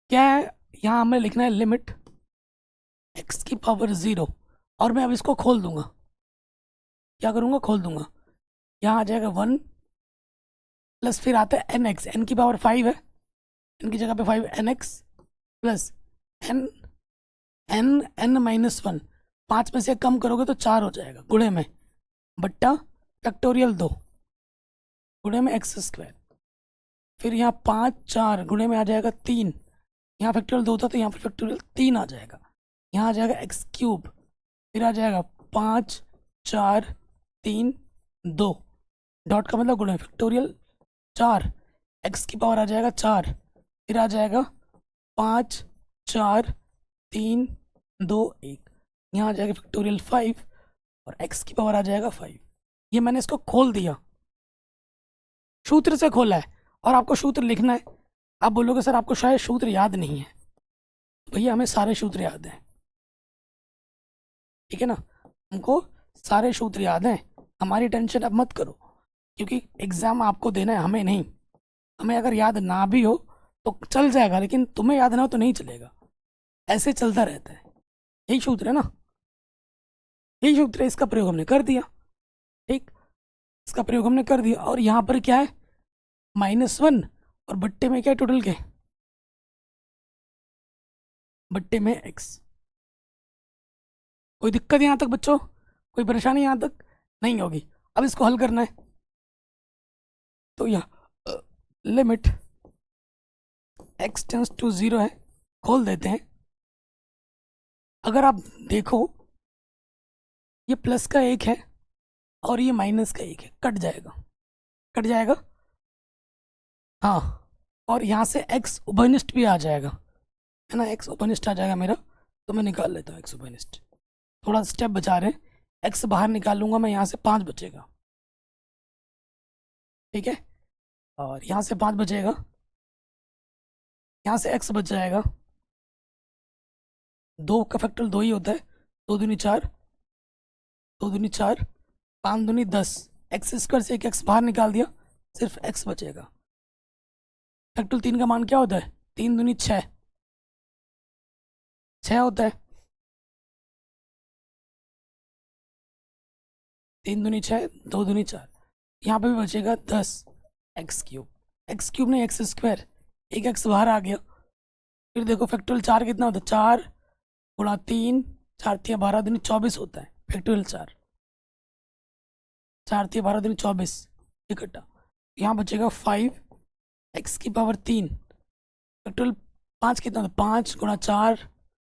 क्या है, यहाँ हमें लिखना है लिमिट x⁴ 0, और मैं अब इसको खोल दूंगा, क्या करूँगा, खोल दूंगा। यहाँ आ जाएगा 1 प्लस, फिर आता है nx, n की पावर 5 है, n की जगह पे 5, nx प्लस n n-1, 5 में से कम करोगे तो 4 हो जाएगा, गुणे में बट्टा फैक्टोरियल 2 गुणे में x², फिर यहाँ 5 4 गुणे में आ जाएगा 3, यहाँ फैक्टोरियल 2 था तो यहाँ पर फैक्टोरियल 3 आ जाएगा, यहाँ आ जाएगा x³, फिर आ जाएगा 5 4 3 2, डॉट का मतलब गुणे फैक्टोरियल 4, x की पावर आ जाएगा 4, फिर आ जाएगा 5 4 3 2 1, यहाँ आ जाएगा फैक्टोरियल 5 और x की पावर आ जाएगा 5। ये मैंने इसको खोल दिया, सूत्र से खोला है, और आपको सूत्र लिखना है। आप बोलोगे सर आपको शायद सूत्र याद नहीं है, भैया हमें सारे सूत्र याद हैं, ठीक है ना, हमको सारे सूत्र याद हैं, हमारी टेंशन अब मत करो, क्योंकि एग्ज़ाम आपको देना है, हमें नहीं। हमें अगर याद ना भी हो तो चल जाएगा, लेकिन तुम्हें याद ना हो तो नहीं चलेगा, ऐसे चलता रहता है। यही सूत्र है ना, यही सूत्र है, इसका प्रयोग हमने कर दिया, ठीक, इसका प्रयोग हमने कर दिया। और यहाँ पर क्या है, -1, और बट्टे में क्या है टोटल के, बट्टे में x, कोई दिक्कत यहाँ तक बच्चों? कोई परेशानी यहाँ तक नहीं होगी? अब इसको हल करना है। तो यहाँ लिमिट x टेंस टू 0 है, खोल देते हैं। अगर आप देखो ये प्लस का 1 है और ये माइनस का 1 है, कट जाएगा, कट जाएगा। हाँ, और यहाँ से x उभयनिष्ठ भी आ जाएगा, है ना, x उभयनिष्ठ आ जाएगा मेरा। तो मैं निकाल लेता हूँ x उभयनिष्ठ। थोड़ा स्टेप बचा रहे हैं, x बाहर निकाल लूँगा मैं, यहाँ से 5 बचेगा, ठीक है। और यहाँ से 5 बचेगा, यहाँ से x बच जाएगा। 2 का फैक्टर 2 ही होता है, 2 दूनी 4, 2 दूनी 4, 5 दूनी 10, एक्स स्क्वायर से एक x बाहर निकाल दिया, सिर्फ x बचेगा। फैक्टर 3 का मान क्या होता है? 3 दूनी 6, 6 होता है। 3 दूनी 6, 2 दूनी 4, यहाँ पे भी बचेगा 10 एक्स क्यूब। एक्स क्यूब नहीं, एक्स स्क्वायर, एक एक्स बाहर आ गया। फिर देखो फैक्टोरियल 4 कितना होता है? 4 गुणा 3, 4 3 12 दूनी 24 होता है फैक्टोरियल 4, 4 3 12 दूनी 24 इकट्ठा। यहाँ बचेगा 5 एक्स की पावर 3, फैक्टोरियल 5 कितना होता है? 5 गुणा 4,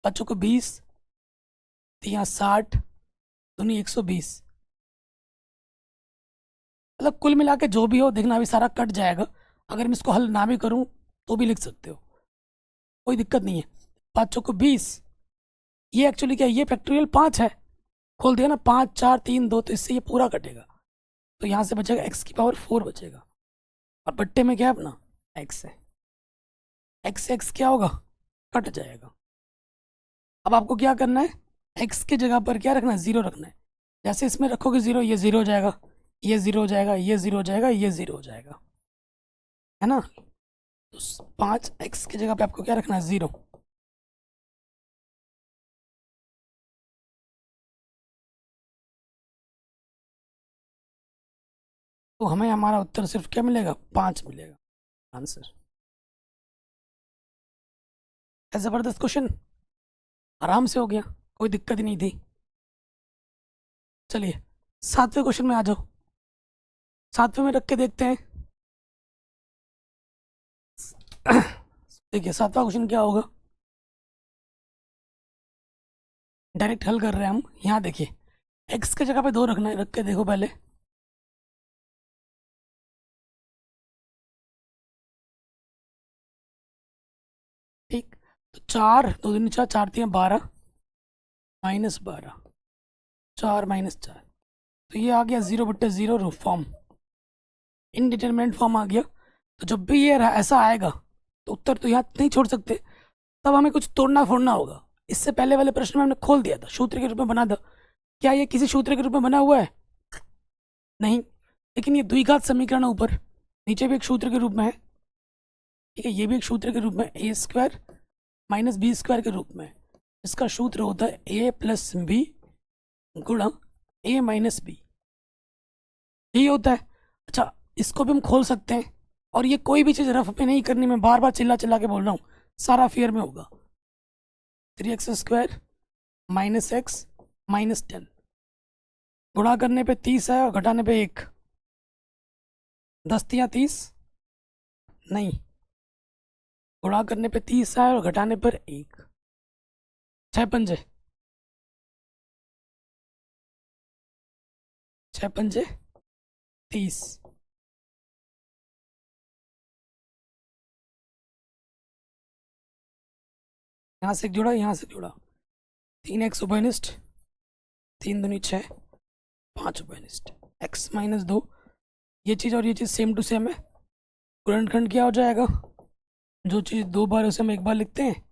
बच्चों को 20, तो यहाँ 60 दूनी 120। मतलब कुल मिला के जो भी हो, देखना अभी सारा कट जाएगा। अगर मैं इसको हल ना भी करूँ तो भी लिख सकते हो, कोई दिक्कत नहीं है। 5 चौको 20, ये एक्चुअली क्या है? ये फैक्टोरियल 5 है, खोल दिया ना, 5 4 3 2, तो इससे ये पूरा कटेगा। तो यहाँ से बचेगा x की पावर 4 बचेगा, और बट्टे में क्या है अपना? x है। x से x क्या होगा? कट जाएगा। अब आपको क्या करना है? x की जगह पर क्या रखना है? 0 रखना है। जैसे इसमें रखोगे 0, ये 0 हो जाएगा, ये 0 हो जाएगा, ये 0 हो जाएगा, ये 0 हो जाएगा, है ना। तो 5 x की जगह पे आपको क्या रखना है? 0। तो हमें हमारा उत्तर सिर्फ क्या मिलेगा? 5 मिलेगा आंसर। जबरदस्त क्वेश्चन, आराम से हो गया, कोई दिक्कत ही नहीं थी। चलिए 7वें क्वेश्चन में आ जाओ। 7वें में रख के देखते हैं। देखिए 7वां क्वेश्चन क्या होगा, डायरेक्ट हल कर रहे हैं हम। यहाँ देखिए x की जगह पे 2 रखना है, रख के देखो पहले। ठीक, तो 4 2 दूनी 4, 4 3 12, -12, 4 -4, तो ये आ गया 0/0 फॉर्म, इनडिटरमिनेट फॉर्म आ गया। तो जब भी ये ऐसा आएगा तो उत्तर तो यहाँ नहीं छोड़ सकते, तब हमें कुछ तोड़ना फोड़ना होगा। इससे पहले वाले प्रश्न में हमने खोल दिया था, सूत्र के रूप में बना था। क्या ये किसी सूत्र के रूप में बना हुआ है? नहीं, लेकिन ये द्विघात समीकरण ऊपर नीचे भी एक सूत्र के रूप में है, ठीक है। ये भी एक सूत्र के रूप में, a² - b² के रूप में। इसका सूत्र होता है a + b गुणा a - b, यही होता है। अच्छा, इसको भी हम खोल सकते हैं, और ये कोई भी चीज़ रफ में नहीं करनी, मैं बार बार चिल्ला चिल्ला के बोल रहा हूँ, सारा फेयर में होगा। 3x² - x - 10, गुणा करने पे 30 है और घटाने पे 1, 10 3 30, नहीं, गुणा करने पे 30 है और घटाने पर 1, 6 पंजे 6 पंजे 30, यहाँ से जुड़ा, यहाँ से जुड़ा, 3x उभयनिष्ठ, 3 दूनी 6, 5 उभयनिष्ठ, x - 2, ये चीज़ और ये चीज़ सेम टू सेम है। गुणनखंड क्या हो जाएगा? जो चीज़ 2 बार उसे हम 1 बार लिखते हैं,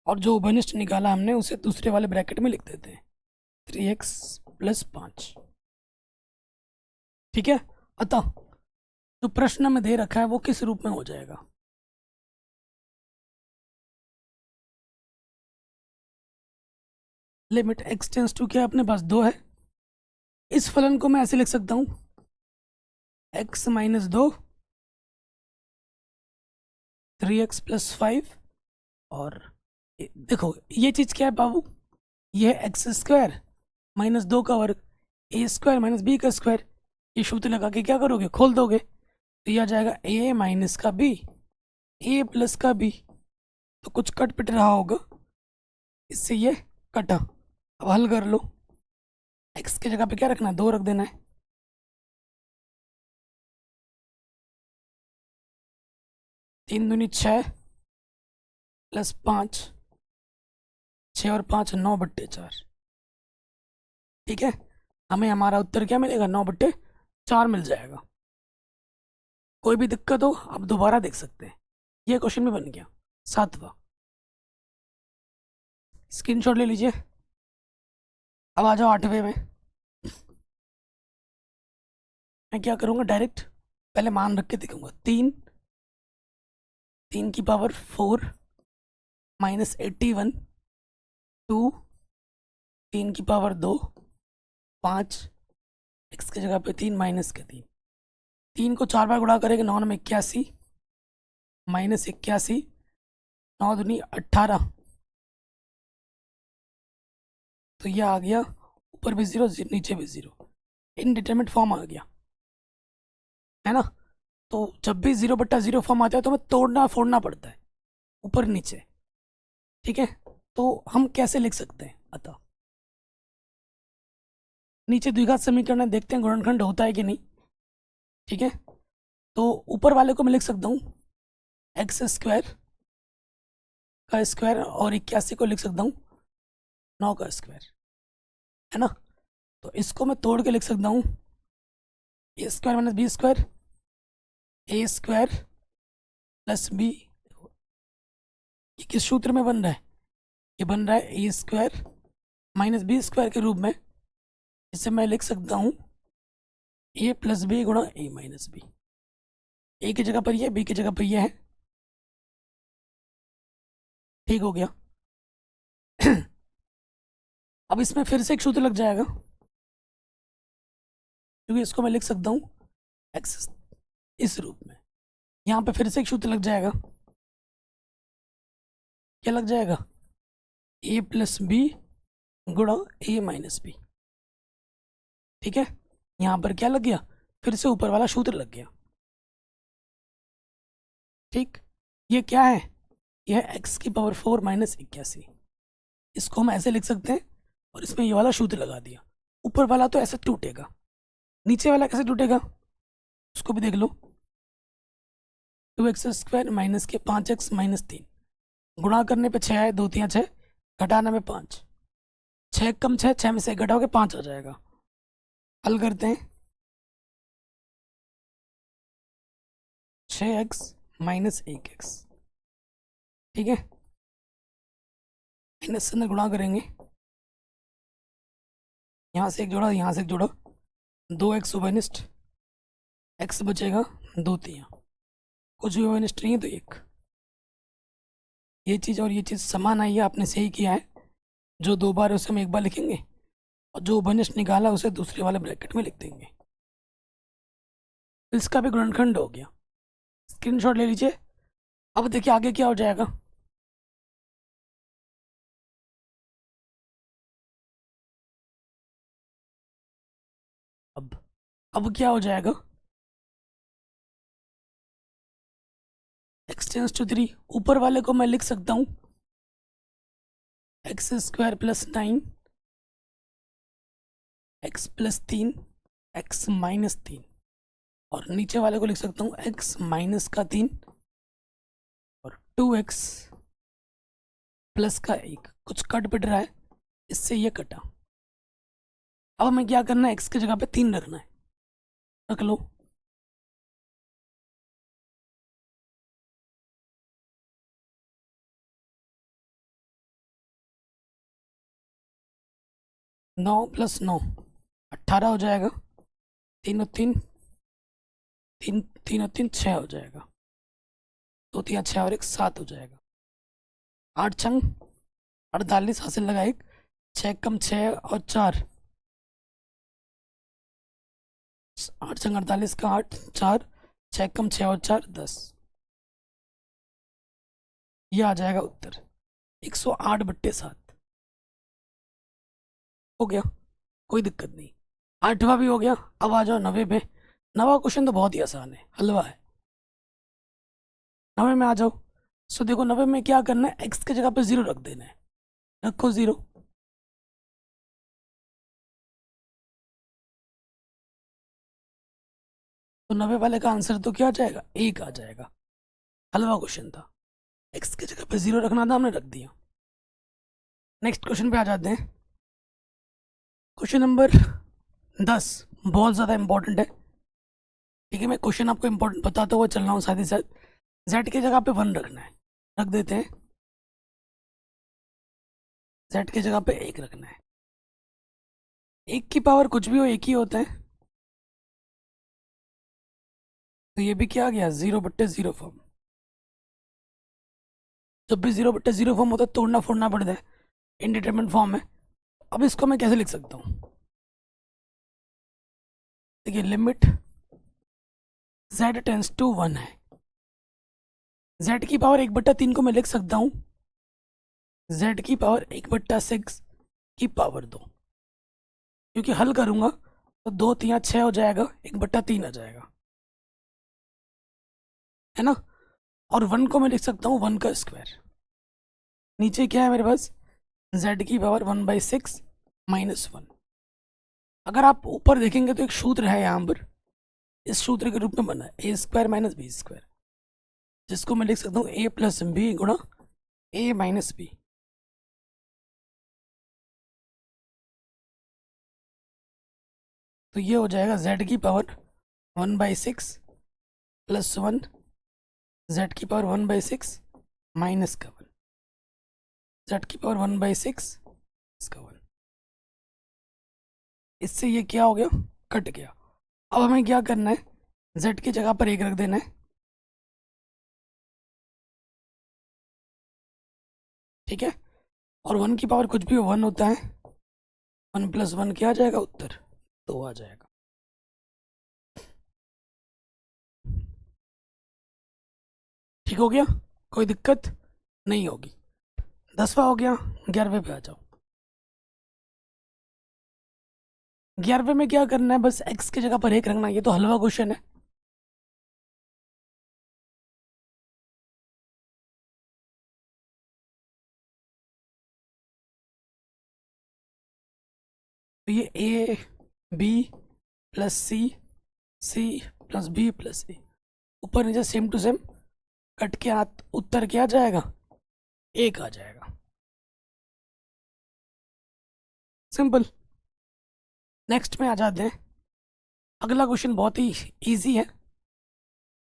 और जो उभयनिष्ठ निकाला हमने उसे दूसरे वाले ब्रैकेट में लिख देते हैं, 3x + 5, ठीक है। अतः जो प्रश्न में दे रखा है वो किस रूप में हो जाएगा? लिमिट x टेंस टू क्या अपने पास 2 है। इस फलन को मैं ऐसे लिख सकता हूँ, x - 2, 3x + 5, और देखो ये चीज़ क्या है बाबू? ये है x² -2 का वर्ग, ए स्क्वायर माइनस बी का स्क्वायर। ये सूत्र लगा के क्या करोगे, खोल दोगे तो ये आ जाएगा ए माइनस का बी, ए प्लस का बी। तो कुछ कट पिट रहा होगा, इससे ये कटा। अब हल कर लो, एक्स की जगह पे क्या रखना है, 2 रख देना है। 3 दूनी 6 प्लस 5, 6 और 5 9/4। ठीक है, हमें हमारा उत्तर क्या मिलेगा, 9/4 मिल जाएगा। कोई भी दिक्कत हो आप दोबारा देख सकते हैं। ये क्वेश्चन भी बन गया 7वां। स्क्रीनशॉट ले लीजिए। अब आ जाओ 8वें में। मैं क्या करूँगा, डायरेक्ट पहले मान रख के दिखाऊंगा। 3 की पावर 4 माइनस 81, 2 3 की पावर 2 5, एक्स की जगह पे 3 माइनस के 3। 3 को 4 बार गुणा करेंगे, 9 में 81 माइनस 81, 9 दूनी 18। तो यह आ गया, ऊपर भी 0 नीचे भी 0, इनडिटरमिनेट फॉर्म आ गया, है ना। तो जब भी 0/0 फॉर्म आता है तो हमें तोड़ना फोड़ना पड़ता है, ऊपर नीचे। ठीक है, तो हम कैसे लिख सकते हैं, अतः नीचे द्विघात समीकरण है, देखते हैं गुणनखंड होता है कि नहीं। ठीक है, तो ऊपर वाले को मैं लिख सकता हूँ एक्स स्क्वायर का स्क्वायर, और 81 को लिख सकता हूँ 9 का स्क्वायर, है ना। तो इसको मैं तोड़ के लिख सकता हूँ ए स्क्वायर माइनस बी स्क्वायर, ए स्क्वायर प्लस बी। ये किस सूत्र में बन रहा है, ये बन रहा है ए स्क्वायर माइनस बी स्क्वायर के रूप में। इसे मैं लिख सकता हूँ ए प्लस बी गुणा ए माइनस बी। ए की जगह पर ये, बी की जगह पर ये है। ठीक हो गया। अब इसमें फिर से एक सूत्र लग जाएगा, क्योंकि इसको मैं लिख सकता हूँ एक्स इस रूप में। यहाँ पे फिर से एक सूत्र लग जाएगा, क्या लग जाएगा, ए प्लस बी गुणा ए माइनस बी। ठीक है, यहाँ पर क्या लग गया, फिर से ऊपर वाला सूत्र लग गया। ठीक, ये क्या है, यह एक्स की पावर 4 माइनस 81। इसको हम ऐसे लिख सकते हैं, और इसमें ये वाला सूत्र लगा दिया। ऊपर वाला तो ऐसे टूटेगा, नीचे वाला कैसे टूटेगा उसको भी देख लो। 2x स्क्वायर माइनस के 5x माइनस 3, गुणा करने पे 6 आए, 2 3 6, घटाना में 5, 6 कम 6, 6 में से 1 घटाओगे 5 आ जाएगा। हल करते हैं, 6x माइनस 1x। ठीक है, माइनस से अंदर गुणा करेंगे, यहाँ से एक जोड़ा, यहाँ से एक जोड़ा, 2x ओवेनिस्ट, x बचेगा 2 3, कुछ भी ओवेनिस्ट नहीं है तो 1। ये चीज़ और ये चीज़ समान आई है, आपने सही किया है। जो 2 बार है उसे हम 1 बार लिखेंगे, और जो ओवेनिस्ट निकाला उसे दूसरे वाले ब्रैकेट में लिख देंगे। इसका भी गुणनखंड हो गया। स्क्रीनशॉट ले लीजिए। अब देखिए आगे क्या हो जाएगा। अब क्या हो जाएगा, x टेंस टू 3, ऊपर वाले को मैं लिख सकता हूँ x square plus 9, x plus 3, x minus 3, और नीचे वाले को लिख सकता हूँ एक्स माइनस का 3 और 2x प्लस का 1। कुछ कट पिट रहा है, इससे ये कटा। अब हमें क्या करना है, x की जगह पे 3 रखना है, रख लो। नौ प्लस 9 18 हो जाएगा, 3 और 3 3, 3 और 3 6 हो जाएगा, 2 3 6 और 1 7 हो जाएगा। 8 छंग 48 हासिल लगा, 1 6 कम 6 और 4, 8 छंग 48 का 8, 4 6 कम 6 और 4 10। ये आ जाएगा उत्तर 108/7। हो गया। कोई दिक्कत नहीं। 8वां भी हो गया। अब आ जाओ 90 पे। 9वां क्वेश्चन तो बहुत ही आसान है, हलवा है। 90 में आ जाओ। सो देखो 90 में क्या करना है, एक्स की जगह पे 0 रख देना है। रखो 0। तो 90 वाले का आंसर तो क्या आ जाएगा, 1 आ जाएगा। हलवा क्वेश्चन था, एक्स की जगह पे 0 रखना था, हमने रख दिया। नेक्स्ट क्वेश्चन पे आ जाते हैं। क्वेश्चन नंबर 10 बहुत ज़्यादा इंपॉर्टेंट है। ठीक है, मैं क्वेश्चन आपको इंपॉर्टेंट बताता हुआ चल रहा हूँ साथ ही साथ। जेड की जगह पे 1 रखना है, रख देते हैं। जेड की जगह पे 1 रखना है। 1 की पावर कुछ भी हो, 1 ही होता है। तो ये भी क्या आ गया, 0/0 फॉर्म। जब भी 0/0 फॉर्म होता है तोड़ना फोड़ना पड़ता है, इनडिटरमिनेट फॉर्म है। अब इसको मैं कैसे लिख सकता हूँ, देखिए लिमिट z टेंस टू 1 है। z की पावर 1/3 को मैं लिख सकता हूँ z की पावर 1/6 की पावर 2, क्योंकि हल करूंगा तो 2 3 6 हो जाएगा, 1/3 आ जाएगा, है ना। और 1 को मैं लिख सकता हूँ 1 का स्क्वायर। नीचे क्या है मेरे पास, z की पावर 1/6 -1। अगर आप ऊपर देखेंगे तो एक सूत्र है यहाँ पर, इस सूत्र के रूप में बना है a² - b², जिसको मैं लिख सकता हूँ a + b गुणा a - b। तो ये हो जाएगा z की पावर 1/6 + 1, z की पावर 1/6 माइनस का 1, z की पावर 1/6 इसका 1। इससे ये क्या हो गया, कट गया। अब हमें क्या करना है, z की जगह पर 1 रख देना है। ठीक है, और 1 की पावर कुछ भी 1 होता है। 1 + 1 क्या आ जाएगा, उत्तर 2 आ जाएगा। ठीक हो गया, कोई दिक्कत नहीं होगी। 10वां हो गया। 11वें पे आ जाओ। 11वें में क्या करना है, बस x की जगह पर 1 रखना है। ये तो हलवा क्वेश्चन है। तो ये a b + c, c + b + a, ऊपर नीचे सेम टू सेम कट के उत्तर क्या आ जाएगा, 1 आ जाएगा। सिंपल। नेक्स्ट में आ जाते हैं। अगला क्वेश्चन बहुत ही इजी है,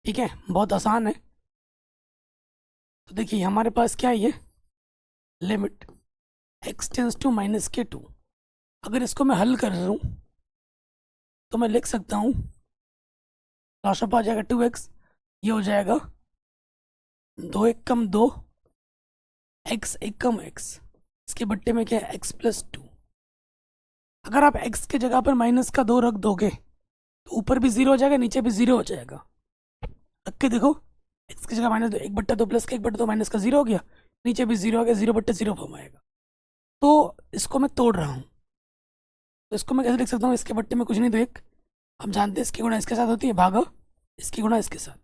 ठीक है, बहुत आसान है। तो देखिए हमारे पास क्या है, ये लिमिट x टेंस टू -2। अगर इसको मैं हल कर रहा हूँ तो मैं लिख सकता हूँ, लॉसअप आ जाएगा 2x, ये हो जाएगा 2 1 कम 2, x 1 कम x, इसके बट्टे में क्या है, x + 2। अगर आप x की जगह पर -2 रख दोगे तो ऊपर भी 0 हो जाएगा, नीचे भी 0 हो जाएगा। रख के देखो, x की जगह -2, 1/2 + का 1/2 माइनस का 0 हो गया, नीचे भी 0 हो गया, 0/0 फॉर्म आएगा। तो इसको मैं तोड़ रहा हूँ, तो इसको मैं कैसे लिख सकता हूँ, इसके बट्टे में कुछ नहीं तो 1। हम जानते हैं इसकी गुणा इसके साथ होती है, भागा इसकी गुणा इसके साथ।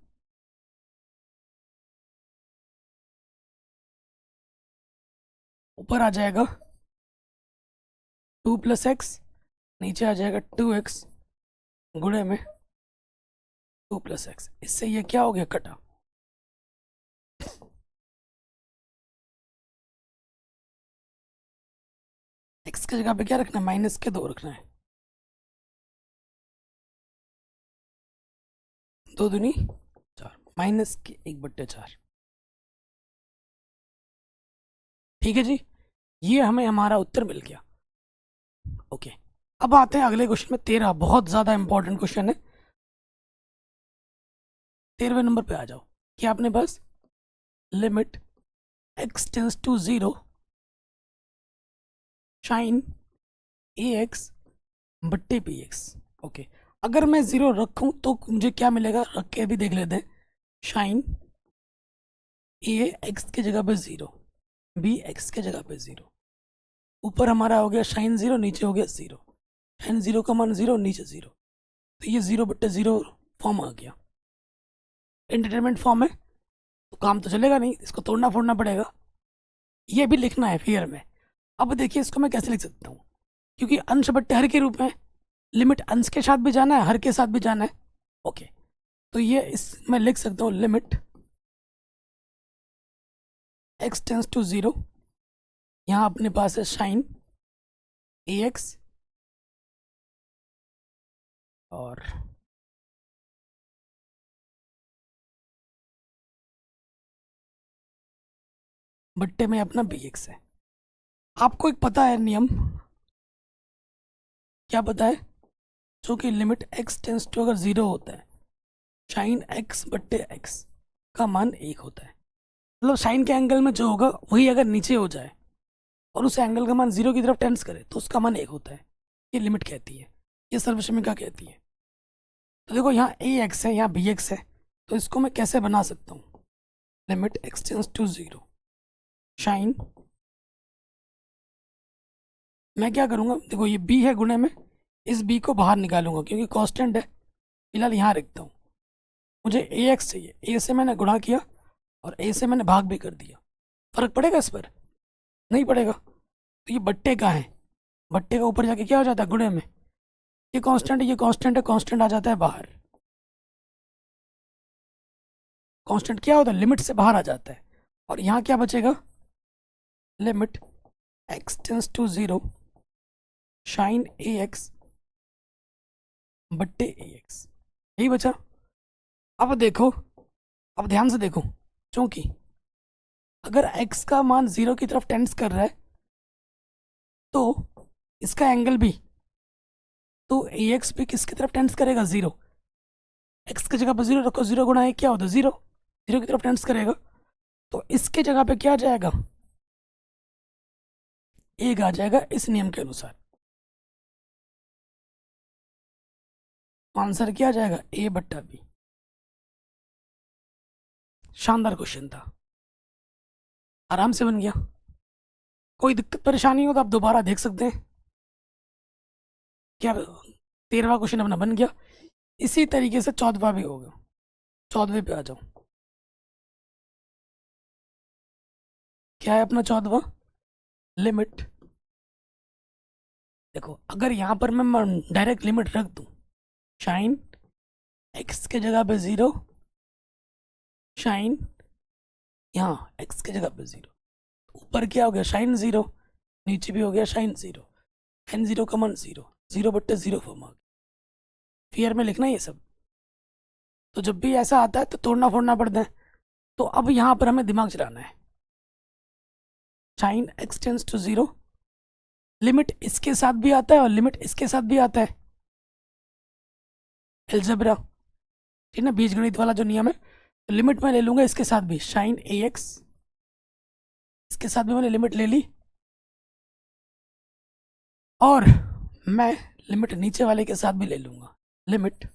ऊपर आ जाएगा 2 + x, नीचे आ जाएगा 2x गुणे में 2 + x। इससे ये क्या हो गया, कटा। x की जगह पे क्या रखना है, -2 रखना है। 2 दूनी 4, -1/4। ठीक है जी, ये हमें हमारा उत्तर मिल गया। ओके, अब आते हैं अगले क्वेश्चन में। 13 बहुत ज़्यादा इंपॉर्टेंट क्वेश्चन है। 13वें नंबर पे आ जाओ। क्या अपने पास limit x tends to 0 sine ax/bx। Okay, अगर मैं 0 रखूं तो मुझे क्या मिलेगा, रख के भी देख लेते हैं। शाइन a x की जगह पे 0, b x की जगह पे 0। ऊपर हमारा हो गया शाइन 0, नीचे हो गया 0। एन जीरो का मान जीरो, नीचे जीरो, तो ये जीरो बट्टे जीरो फॉर्म आ गया। इंडिटरमिनेट फॉर्म है तो काम तो चलेगा नहीं, इसको तोड़ना फोड़ना पड़ेगा, ये भी लिखना है फिगर में। अब देखिए इसको मैं कैसे लिख सकता हूँ, क्योंकि अंश बट्टे हर के रूप में, लिमिट अंश के साथ भी जाना है, हर के साथ भी जाना है। ओके, तो ये इस मैं लिख सकता हूँ limit x tends to zero, यहाँ अपने पास है साइन ax और बट्टे में अपना bx है। आपको एक पता है नियम, क्या पता है, जो कि लिमिट x टेंस टू अगर जीरो होता है, साइन x बट्टे x का मान एक होता है। मतलब साइन के एंगल में जो होगा वही अगर नीचे हो जाए और उस एंगल का मान जीरो की तरफ टेंस करे तो उसका मान एक होता है। ये लिमिट कहती है, ये सर्वसमीका कहती है। तो देखो यहाँ ax है, यहाँ bx है, तो इसको मैं कैसे बना सकता हूँ, limit x tends to zero sine, मैं क्या करूँगा, देखो ये b है गुणे में, इस b को बाहर निकालूंगा क्योंकि कांस्टेंट है, फिलहाल यहाँ रखता हूँ। मुझे ax चाहिए, a से मैंने गुणा किया और a से मैंने भाग भी कर दिया, फर्क पड़ेगा इस पर, नहीं पड़ेगा। तो ये बट्टे का है, बट्टे का ऊपर जाके क्या हो जाता है, गुणे में, ये कांस्टेंट है, ये कांस्टेंट है, कांस्टेंट आ जाता है बाहर। कांस्टेंट क्या होता है, लिमिट से बाहर आ जाता है। और यहाँ क्या बचेगा, limit x tends to zero sine ax बट्टे ax, यही बचा। अब देखो, अब ध्यान से देखो, क्योंकि अगर x का मान जीरो की तरफ टेंस कर रहा है तो इसका एंगल भी, तो ax भी किसकी तरफ टेंस करेगा, जीरो। x की जगह पर जीरो रखो, जीरो गुणा एक क्या होता है, जीरो, जीरो की तरफ टेंस करेगा, तो इसके जगह पे क्या आ जाएगा, एक आ जाएगा इस नियम के अनुसार। आंसर क्या आ जाएगा, a बट्टा b। शानदार क्वेश्चन था, आराम से बन गया। कोई दिक्कत परेशानी हो तो आप दोबारा देख सकते हैं। क्या 13वां क्वेश्चन अपना बन गया, इसी तरीके से 14वां भी होगा। 14वें पे आ जाओ, क्या है अपना 14वां, लिमिट, देखो अगर यहाँ पर मैं डायरेक्ट लिमिट रख दूँ, साइन x के जगह पे जीरो, साइन यहाँ x के जगह पे जीरो, ऊपर क्या हो गया, साइन जीरो, नीचे भी हो गया साइन जीरो, एन जीरो का मान जीरो, जीरो बट्टे जीरो फॉर्म आ गया। फियर में लिखना ये सब, तो जब भी ऐसा आता है तो तोड़ना फोड़ना पड़ता है। तो अब यहाँ पर हमें दिमाग चलाना है, sine x tends to zero, limit इसके साथ भी आता है और लिमिट इसके साथ भी आता है, एलजेब्रा, ठीक ना, बीजगणित वाला जो नियम है। तो लिमिट मैं ले लूंगा इसके साथ भी, साइन ax, इसके साथ भी मैंने लिमिट ले ली, और मैं लिमिट नीचे वाले के साथ भी ले लूंगा, limit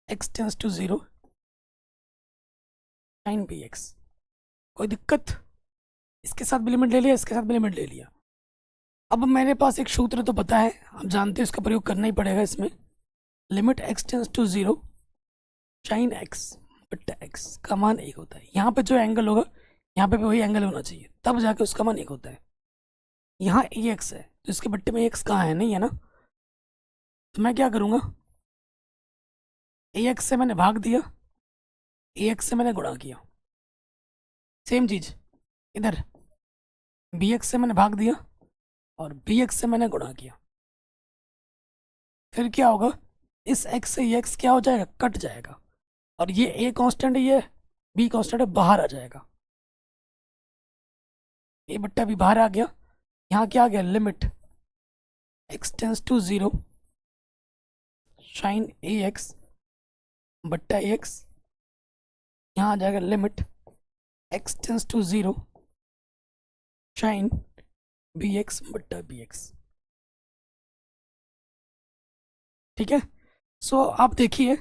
x tends to zero sine bx। कोई दिक्कत, इसके साथ भी लिमिट ले लिया, इसके साथ भी लिमिट ले लिया। अब मेरे पास एक सूत्र तो पता है, आप जानते हैं, इसका प्रयोग करना ही पड़ेगा इसमें, limit x tends to zero sine x बट्टा x का मान एक होता है। यहाँ पे जो एंगल होगा यहाँ पे भी वही एंगल होना चाहिए, तब जाके उसका मान एक होता है। यहाँ ax है तो इसके बट्टे में x कहाँ है, नहीं है ना, तो मैं क्या करूँगा, ax से मैंने भाग दिया, ax से मैंने गुणा किया, सेम चीज इधर bx से मैंने भाग दिया और bx से मैंने गुणा किया। फिर क्या होगा, इस x से ये x क्या हो जाएगा, कट जाएगा, और ये a कांस्टेंट है, ये b कांस्टेंट है, बाहर आ जाएगा, a बट्टा b बाहर आ गया। यहाँ क्या आ गया, limit x tends to zero sine ax बट्टा ax, यहाँ आ जाएगा limit x tends to zero sine bx बट्टा bx। ठीक है, सो आप देखिए,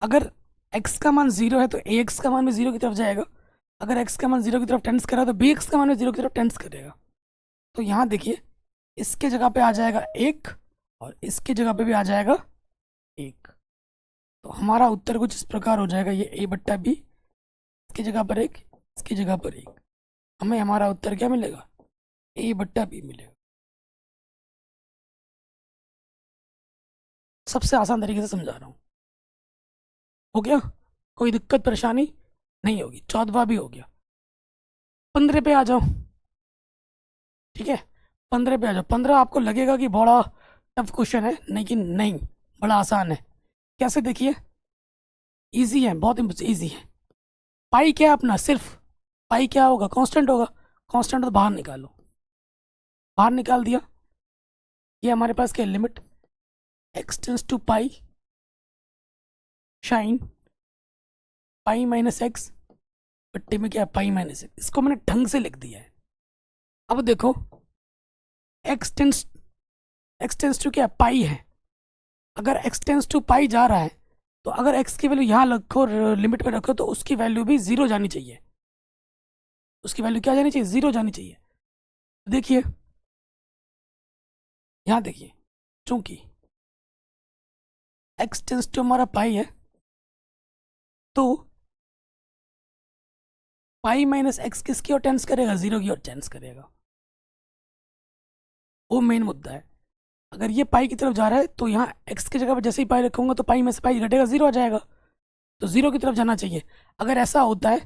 अगर x का मान जीरो है तो ax का मान भी जीरो की तरफ जाएगा, अगर x का मान जीरो की तरफ टेंस करा तो bx का मान भी जीरो की तरफ टेंस करेगा। तो यहाँ देखिए इसके जगह पे आ जाएगा 1 और इसके जगह पे भी आ जाएगा 1। तो हमारा उत्तर कुछ इस प्रकार हो जाएगा, ये a बट्टा b, इसकी जगह पर 1, इसकी जगह पर 1। हमें हमारा उत्तर क्या मिलेगा? a बट्टा b मिलेगा। सबसे आसान तरीके से समझा रहा हूँ। हो गया? कोई दिक्कत परेशानी नहीं होगी। 14वां भी हो गया। 15 पे आ जाओ। ठीक है, 15 पे आ जाओ। 15 आपको लगेगा कि बड़ा टफ क्वेश्चन है, लेकिन नहीं, बड़ा आसान है। कैसे? देखिए, इजी है, बहुत इजी है। पाई क्या है अपना? सिर्फ पाई क्या होगा? कांस्टेंट होगा। कांस्टेंट तो बाहर निकालो, बाहर निकाल दिया। ये हमारे पास क्या? Limit x tends to pi sine pi minus x बट्टे में क्या है? Pi minus x. इसको मैंने ढंग से लिख दिया है। अब देखो, x टेंस टू क्या है? पाई है। अगर x टेंस टू पाई जा रहा है तो अगर x की वैल्यू यहाँ रखो, लिमिट में रखो, तो उसकी वैल्यू भी 0 जानी चाहिए। उसकी वैल्यू क्या जानी चाहिए? 0 जानी चाहिए। देखिए, यहाँ देखिए, चूंकि x टेंस टू हमारा पाई है, तो पाई माइनस एक्स किसकी ओर टेंस करेगा? 0 की ओर टेंस करेगा। वो मेन मुद्दा है। अगर ये पाई की तरफ जा रहा है तो यहाँ x की जगह पर जैसे ही पाई रखूंगा तो पाई में से पाई घटेगा, 0 आ जाएगा। तो 0 की तरफ जाना चाहिए। अगर ऐसा होता है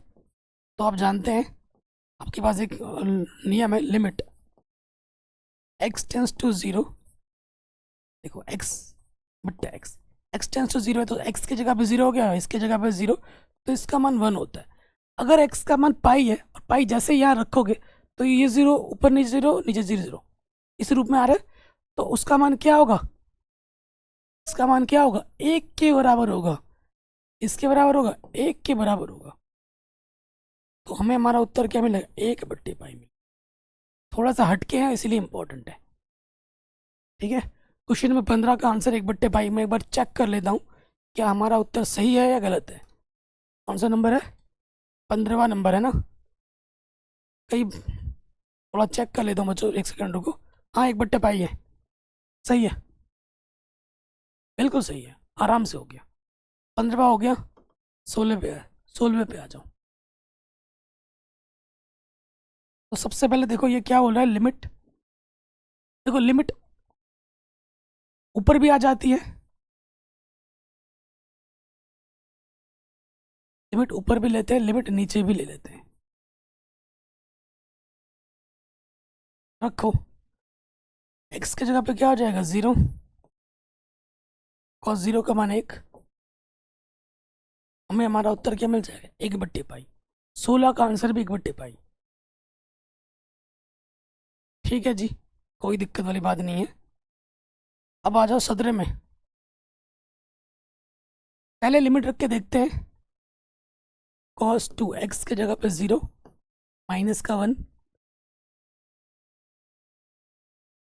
तो आप जानते हैं, आपके पास एक नियम है, लिमिट x टेंस टू 0। देखो, x बट्टा x टेंस टू 0 है तो x की जगह पे 0 हो गया, इसकी जगह पे 0, तो इसका मान 1 होता है। अगर x का मान पाई है और पाई जैसे यहाँ रखोगे तो ये 0 ऊपर नीचे 0 नीचे 0 0 इस रूप में आ रहा है, तो उसका मान क्या होगा? इसका मान क्या होगा? 1 के बराबर होगा। इसके बराबर होगा, 1 के बराबर होगा। तो हमें हमारा उत्तर क्या मिलेगा? 1 बट्टे पाई मिलेगा। थोड़ा सा हटके है इसलिए इंपॉर्टेंट है। ठीक है, क्वेश्चन में 15 का आंसर 1 बट्टे पाई। मैं एक बार चेक कर लेता हूँ क्या हमारा उत्तर सही है या गलत है। कौन सा नंबर है? 15वां नंबर है ना? कहीं थोड़ा चेक कर लेता हूँ बच्चों, 1 सेकंड रुको। हाँ, 1 बट्टे पाई है, सही है, बिल्कुल सही है, आराम से हो गया। 15वां हो गया। 16वें पे आ जाओ। तो सबसे पहले देखो, ये क्या बोल रहा है? लिमिट। देखो, लिमिट ऊपर भी आ जाती है, लिमिट ऊपर भी लेते हैं, लिमिट नीचे भी ले लेते हैं। रखो, x की जगह पे क्या हो जाएगा? 0, cos 0 का मान 1। हमें हमारा उत्तर क्या मिल जाएगा? 1 बट्टे पाई। 16 का आंसर भी 1 बट्टे पाई। ठीक है जी, कोई दिक्कत वाली बात नहीं है। अब आ जाओ 17 में। पहले लिमिट रख के देखते हैं। cos 2 x की जगह पे 0 माइनस का 1,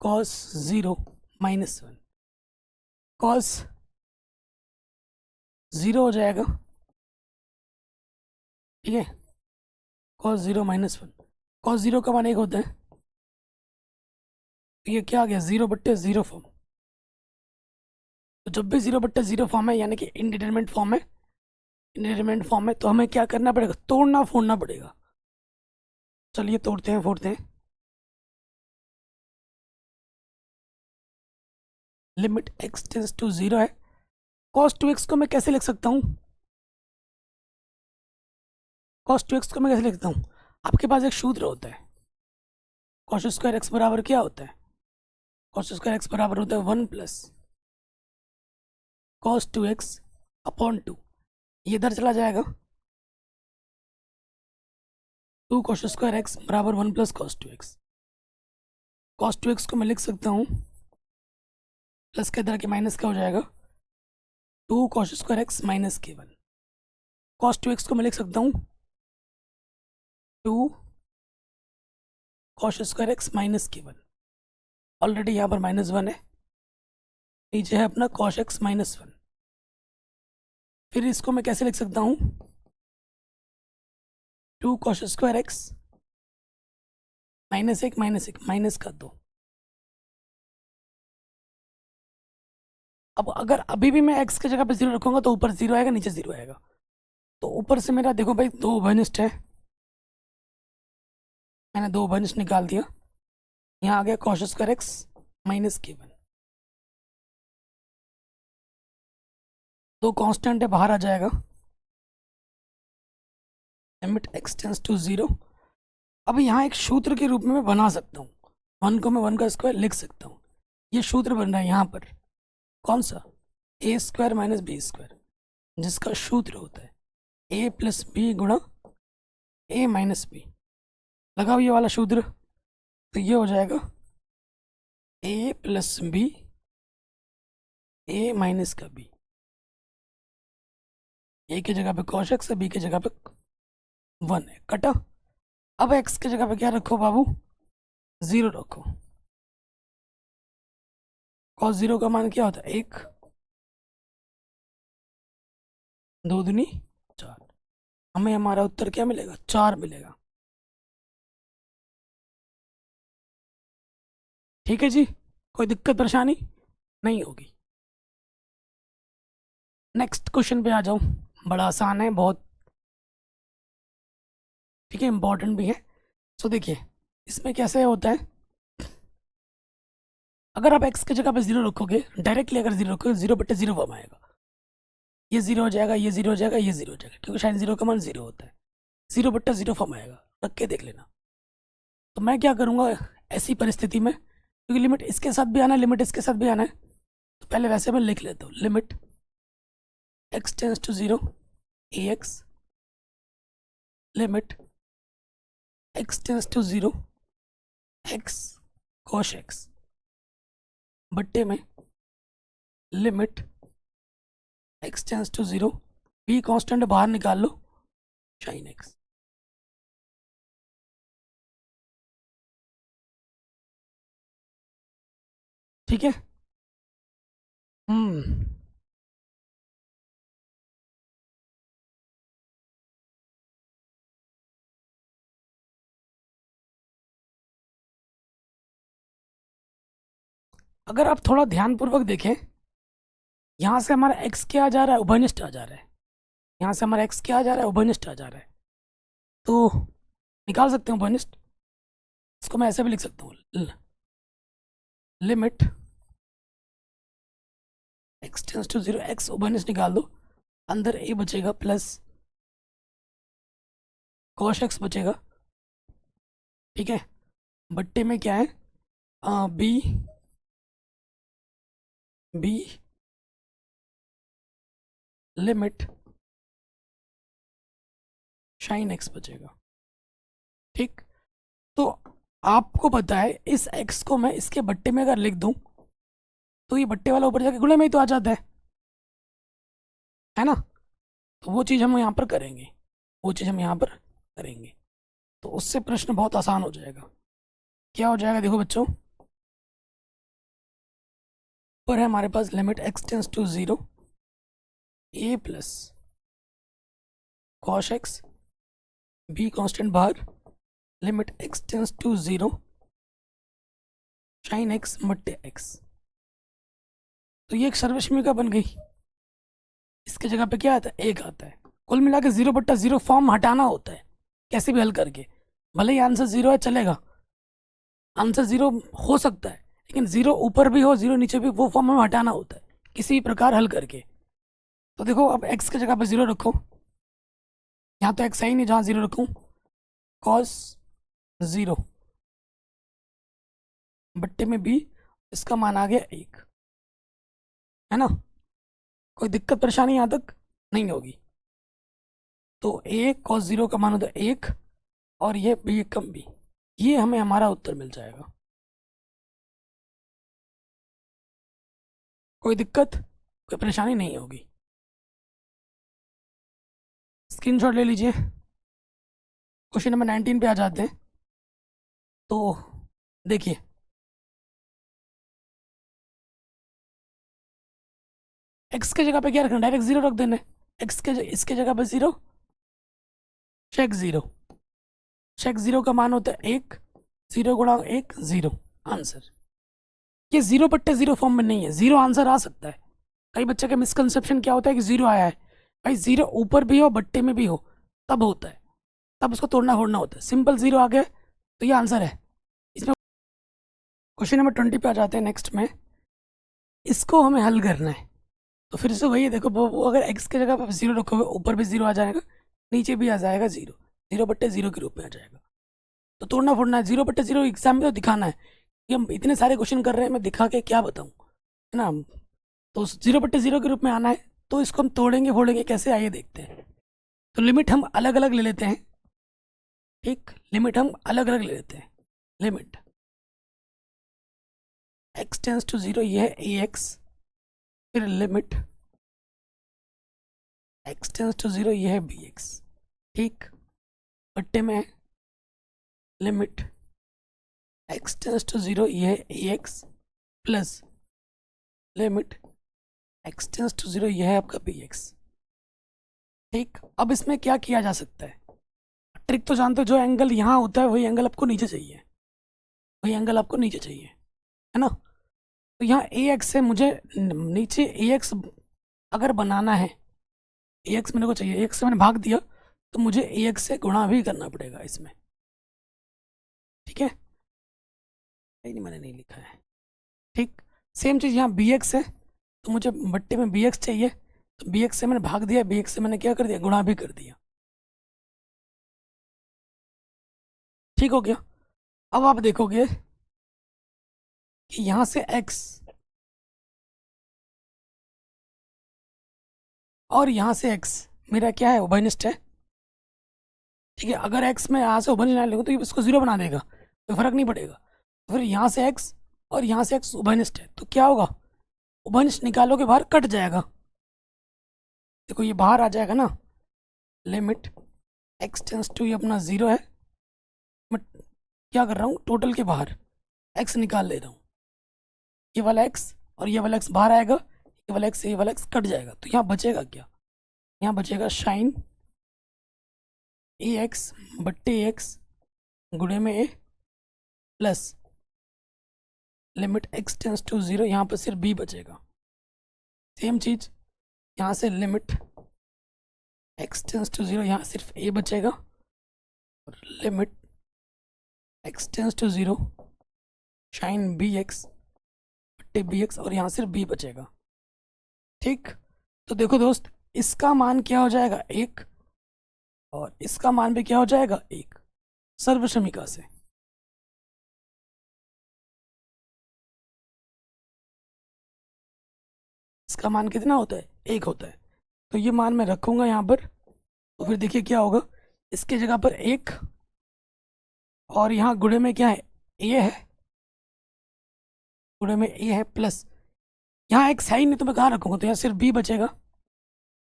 cos 0 माइनस 1, cos 0 हो जाएगा। ठीक है, cos 0 माइनस 1, cos 0 का मान 1 होता है, तो ये क्या आ गया? 0 बट्टे 0 फॉर्म। तो जब भी 0 बट्टे 0 फॉर्म है, यानी कि इनडिटरमिनेट फॉर्म है, इनडिटरमिनेट फॉर्म है, तो हमें क्या करना पड़ेगा? तोड़ना फोड़ना पड़ेगा। चलिए तोड़ते हैं फोड़ते हैं। लिमिट x टेंस टू 0 है। cos 2x को मैं कैसे लिख सकता हूँ? cos 2x को मैं कैसे लिखता हूँ? आपके पास एक सूत्र होता है, cos स्क्वायर x बराबर क्या होता है? cos स्क्वायर x बराबर होता है 1 प्लस cos 2x अपॉन 2। ये इधर चला जाएगा, 2 cos स्क्वायर x बराबर 1 plus cos 2x। cos 2x को मैं लिख सकता हूँ, प्लस के इधर के माइनस का हो जाएगा, 2 cos स्क्वायर x माइनस के 1। cos 2x को मैं लिख सकता हूँ 2 cos स्क्वायर x माइनस के 1। ऑलरेडी यहाँ पर -1 है, नीचे है अपना cos x माइनस 1। फिर इसको मैं कैसे लिख सकता हूँ? 2 cos square x minus 1 minus 1 minus का 2। अब अगर अभी भी मैं x की जगह पे 0 रखूंगा तो ऊपर 0 आएगा, नीचे 0 आएगा। तो ऊपर से मेरा देखो भाई दो उभयनिष्ठ है, मैंने दो उभयनिष्ठ निकाल दिया। यहाँ आ गया cos square x minus k1, दो कांस्टेंट है, बाहर आ जाएगा, लिमिट x टेंस टू 0। अब यहाँ एक सूत्र के रूप में मैं बना सकता हूँ, 1 को मैं 1 का स्क्वायर लिख सकता हूँ। ये सूत्र बन रहा है यहाँ पर, कौन सा, ए स्क्वायर माइनस बी स्क्वायर, जिसका सूत्र होता है ए प्लस बी गुणा ए माइनस बी। लगाओ ये वाला सूत्र, तो ये हो जाएगा ए प्लस बी ए माइनस का बी। ए की जगह पे cos x है, बी की जगह पे 1 है, कटा। अब x की जगह पे क्या रखो बाबू, 0 रखो। cos 0 का मान क्या होता है, 1, 2 दूनी 4। हमें हमारा उत्तर क्या मिलेगा, 4 मिलेगा। ठीक है जी, कोई दिक्कत परेशानी नहीं होगी। नेक्स्ट क्वेश्चन पे आ जाओ, बड़ा आसान है बहुत, ठीक है, इंपॉर्टेंट भी है। सो देखिए इसमें कैसे होता है, अगर आप x की जगह पे 0 रखोगे, डायरेक्टली अगर 0 रखोगे, 0/0 फॉर्म आएगा। ये 0 हो जाएगा, ये 0 हो जाएगा, ये 0 हो जाएगा, क्योंकि साइन 0 का मान 0 होता है। 0/0 फॉर्म आएगा, रख के देख लेना। तो मैं क्या करूँगा ऐसी परिस्थिति में, क्योंकि लिमिट इसके साथ भी आना है, लिमिट इसके साथ भी आना है, तो पहले वैसे मैं लिख लेता हूँ, limit x tends to 0 ax, limit x tends to 0 x cos x, बट्टे में limit x tends to 0, b constant बाहर निकाल लो, sin x। ठीक है, अगर आप थोड़ा ध्यानपूर्वक देखें, यहाँ से हमारा x क्या आ जा रहा है, उभयनिष्ठ आ जा रहा है। यहाँ से हमारा x क्या आ जा रहा है, उभयनिष्ठ आ जा रहा है। तो निकाल सकते हैं उभयनिष्ठ, इसको मैं ऐसे भी लिख सकता हूँ, limit x tends to 0 x, उभयनिष्ठ निकाल दो, अंदर a बचेगा प्लस cos x बचेगा, ठीक है, बट्टे में क्या है, b लिमिट sin x बचेगा। ठीक, तो आपको पता है इस x को मैं इसके बट्टे में अगर लिख दूं, तो ये बट्टे वाला ऊपर जाके गुणे में ही तो आ जाता है ना। तो वो चीज़ हम यहाँ पर करेंगे, वो चीज़ हम यहाँ पर करेंगे, तो उससे प्रश्न बहुत आसान हो जाएगा। क्या हो जाएगा, देखो बच्चों, पर है हमारे पास limit x tends to 0 a plus cos x, b constant बाहर, limit x tends to 0 sin x बट्टे x। तो ये एक सर्वश्मिका बन गई, इसके जगह पे क्या आता है, 1 आता है। कुल मिला के 0/0 फॉर्म हटाना होता है कैसे भी हल करके, भले ही आंसर 0 है चलेगा, आंसर 0 हो सकता है, लेकिन 0 ऊपर भी हो 0 नीचे भी, वो फॉर्म हमें हटाना होता है किसी भी प्रकार हल करके। तो देखो अब x की जगह पे 0 रखो, यहाँ तो x है ही नहीं जहाँ 0 रखूँ, cos 0 बट्टे में b, इसका मान आ गया 1, है ना। कोई दिक्कत परेशानी यहाँ तक नहीं होगी। तो a cos 0 का मान होता है 1, और ये b कम b, ये हमें हमारा उत्तर मिल जाएगा। कोई दिक्कत कोई परेशानी नहीं होगी। स्क्रीनशॉट ले लीजिए, क्वेश्चन नंबर 19 पे आ जाते हैं। तो देखिए x के जगह पे क्या रखना, डायरेक्ट 0 रख देना, x के इसके जगह पे 0, शेक 0, शेक 0 का मान होता है 1, 0 गुणा 1 0, आंसर। ये 0/0 फॉर्म में नहीं है, 0 आंसर आ सकता है, कई बच्चे का मिसकंसेप्शन क्या होता है कि जीरो आया है, भाई जीरो ऊपर भी हो बट्टे में भी हो तब होता है, तब उसको तोड़ना फोड़ना होता है। सिंपल जीरो आ गया तो ये आंसर है। इसमें क्वेश्चन नंबर 20 पे आ जाते हैं नेक्स्ट में। इसको हमें हल करना है, तो फिर से वही है, देखो वो अगर एक्स की जगह पर जीरो रखोगे ऊपर भी जीरो आ जाएगा, नीचे भी आ जाएगा जीरो, जीरो बट्टे जीरो के रूप में आ जाएगा। तो तोड़ना फोड़ना है, जीरो बट्टे जीरो एग्जाम में तो दिखाना है कि हम इतने सारे क्वेश्चन कर रहे हैं, मैं दिखा के क्या बताऊँ, है ना। तो जीरो बट्टे जीरो के रूप में आना है, तो इसको हम तोड़ेंगे फोड़ेंगे कैसे, आइए देखते हैं। तो लिमिट हम अलग अलग ले लेते हैं, ठीक, लिमिट हम अलग अलग ले लेते हैं। Limit x tends to zero, ये है ए एक्स, फिर limit x tends to zero, ये है बी एक्स, ठीक। बट्टे में limit x tends to zero, ये है a x, plus limit x tends to zero, ये है आपका बी एक्स, ठीक। अब इसमें क्या किया जा सकता है, ट्रिक तो जानते हो, जो एंगल यहाँ होता है वही एंगल आपको नीचे चाहिए, वही एंगल आपको नीचे चाहिए, है ना। तो यहाँ ए एक्स है, मुझे नीचे ए एक्स अगर बनाना है, ए एक्स मेरे को चाहिए, ए एक्स से मैंने भाग दिया तो मुझे ए एक्स से गुणा भी करना पड़ेगा इसमें, ठीक है। नहीं, मैंने नहीं लिखा है, ठीक। सेम चीज़ यहाँ बी एक्स है, तो मुझे बट्टे में बी एक्स चाहिए, तो बी एक्स से मैंने भाग दिया, बी एक्स से मैंने क्या कर दिया, गुणा भी कर दिया, ठीक हो गया। अब आप देखोगे कि यहाँ से x और यहाँ से x मेरा क्या है, उभयनिष्ठ है, ठीक है। अगर x में यहाँ से उभयनिष्ठ ना लूँ तो ये इसको जीरो बना देगा, कोई फर्क नहीं पड़ेगा। तो फिर यहाँ से x और यहाँ से x उभयनिष्ठ है, तो क्या होगा, उभयनिष्ठ निकालोगे बाहर कट जाएगा, देखो ये बाहर आ जाएगा ना। लिमिट x टेंस टू, ये अपना जीरो है, मैं क्या कर रहा हूँ, टोटल के बाहर x निकाल ले रहा हूँ, ये वाला x और ये वाला x बाहर आएगा, ये वाला x ये वाला x कट जाएगा, तो यहाँ बचेगा क्या, यहाँ बचेगा शाइन ए एक्स बट्टे एक्स गुणे में a, plus limit x tends to zero, यहाँ पर सिर्फ b बचेगा। सेम चीज यहाँ से limit x tends to zero, यहाँ सिर्फ a बचेगा, और limit x tends to zero sine b x बट्टे बी एक्स, और यहाँ सिर्फ b बचेगा, ठीक। तो देखो दोस्त, इसका मान क्या हो जाएगा, एक, और इसका मान भी क्या हो जाएगा, एक, सर्वसमीका से। इसका मान कितना होता है, एक होता है, तो ये मान मैं रखूंगा यहाँ पर, तो फिर देखिए क्या होगा, इसके जगह पर एक, और यहाँ गुणे में क्या है, ए है, गुणे में ए है, प्लस यहाँ एक्स है ही नहीं तो मैं कहाँ रखूंगा, तो यहाँ सिर्फ बी बचेगा।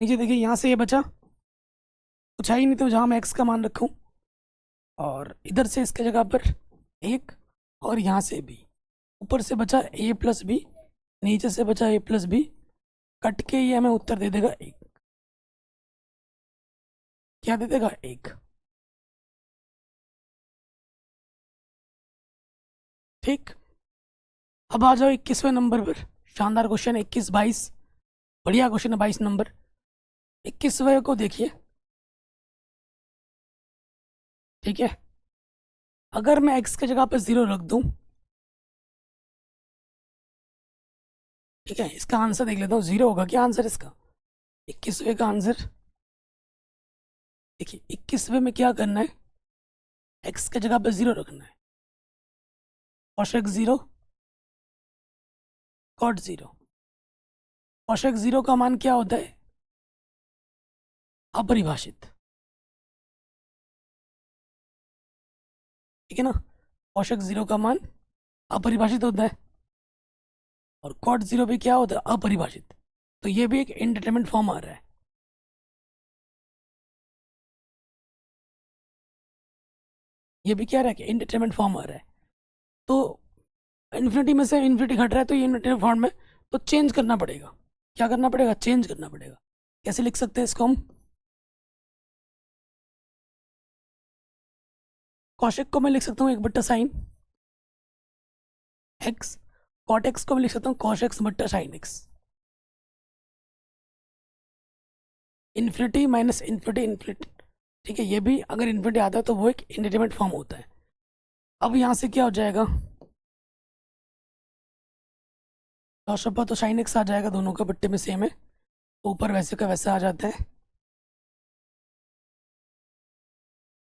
नीचे देखिए यहाँ से ये बचा, कुछ है ही नहीं तो जहाँ मैं एक्स का मान रखूँ, और इधर से इसके जगह पर एक, और यहाँ से बी, ऊपर से बचा ए प्लस बी, नीचे से बचा ए प्लस बी, कट के ये हमें उत्तर दे देगा एक, क्या दे देगा, एक, ठीक। अब आ जाओ 21वें नंबर पर, शानदार क्वेश्चन 21-22, बढ़िया क्वेश्चन है 22 नंबर। 21वें को देखिए, ठीक है। अगर मैं x की जगह पर जीरो रख दूं, ठीक है, इसका आंसर देख लेता हूँ, जीरो होगा क्या आंसर इसका, 21वें का आंसर देखिए। 21वें में क्या करना है, x की जगह पर जीरो रखना है, cosec zero cot zero, cosec zero का मान क्या होता है, अपरिभाषित, ठीक है ना। कोशेक जीरो का मान अपरिभाषित होता है, और कॉट जीरो भी क्या होता है, अपरिभाषित, तो ये भी एक इनडिटरमिनेट फॉर्म आ रहा है, ये भी क्या रहा है, इनडिटरमिनेट फॉर्म आ रहा है। तो इन्फिनिटी में से इन्फिनिटी घट रहा है, तो ये इनडिटरमिनेट फॉर्म में, तो चेंज करना पड़ेगा, क्या करना पड़ेगा, चेंज करना पड़ेगा। कैसे लिख सकते हैं इसको हम, कौशिक को मैं लिख सकता हूँ 1/sin x, कॉट एक्स को मैं लिख सकता हूँ cos x/sin x, infinity minus infinity infinity, ठीक है, ये भी अगर इन्फिनिटी आता है तो वो एक इंडेटरमिनेट फॉर्म होता है। अब यहाँ से क्या हो जाएगा, लॉशअप तो साइन एक्स आ जाएगा, दोनों का बट्टे में सेम है, ऊपर वैसे का वैसा आ जाता है।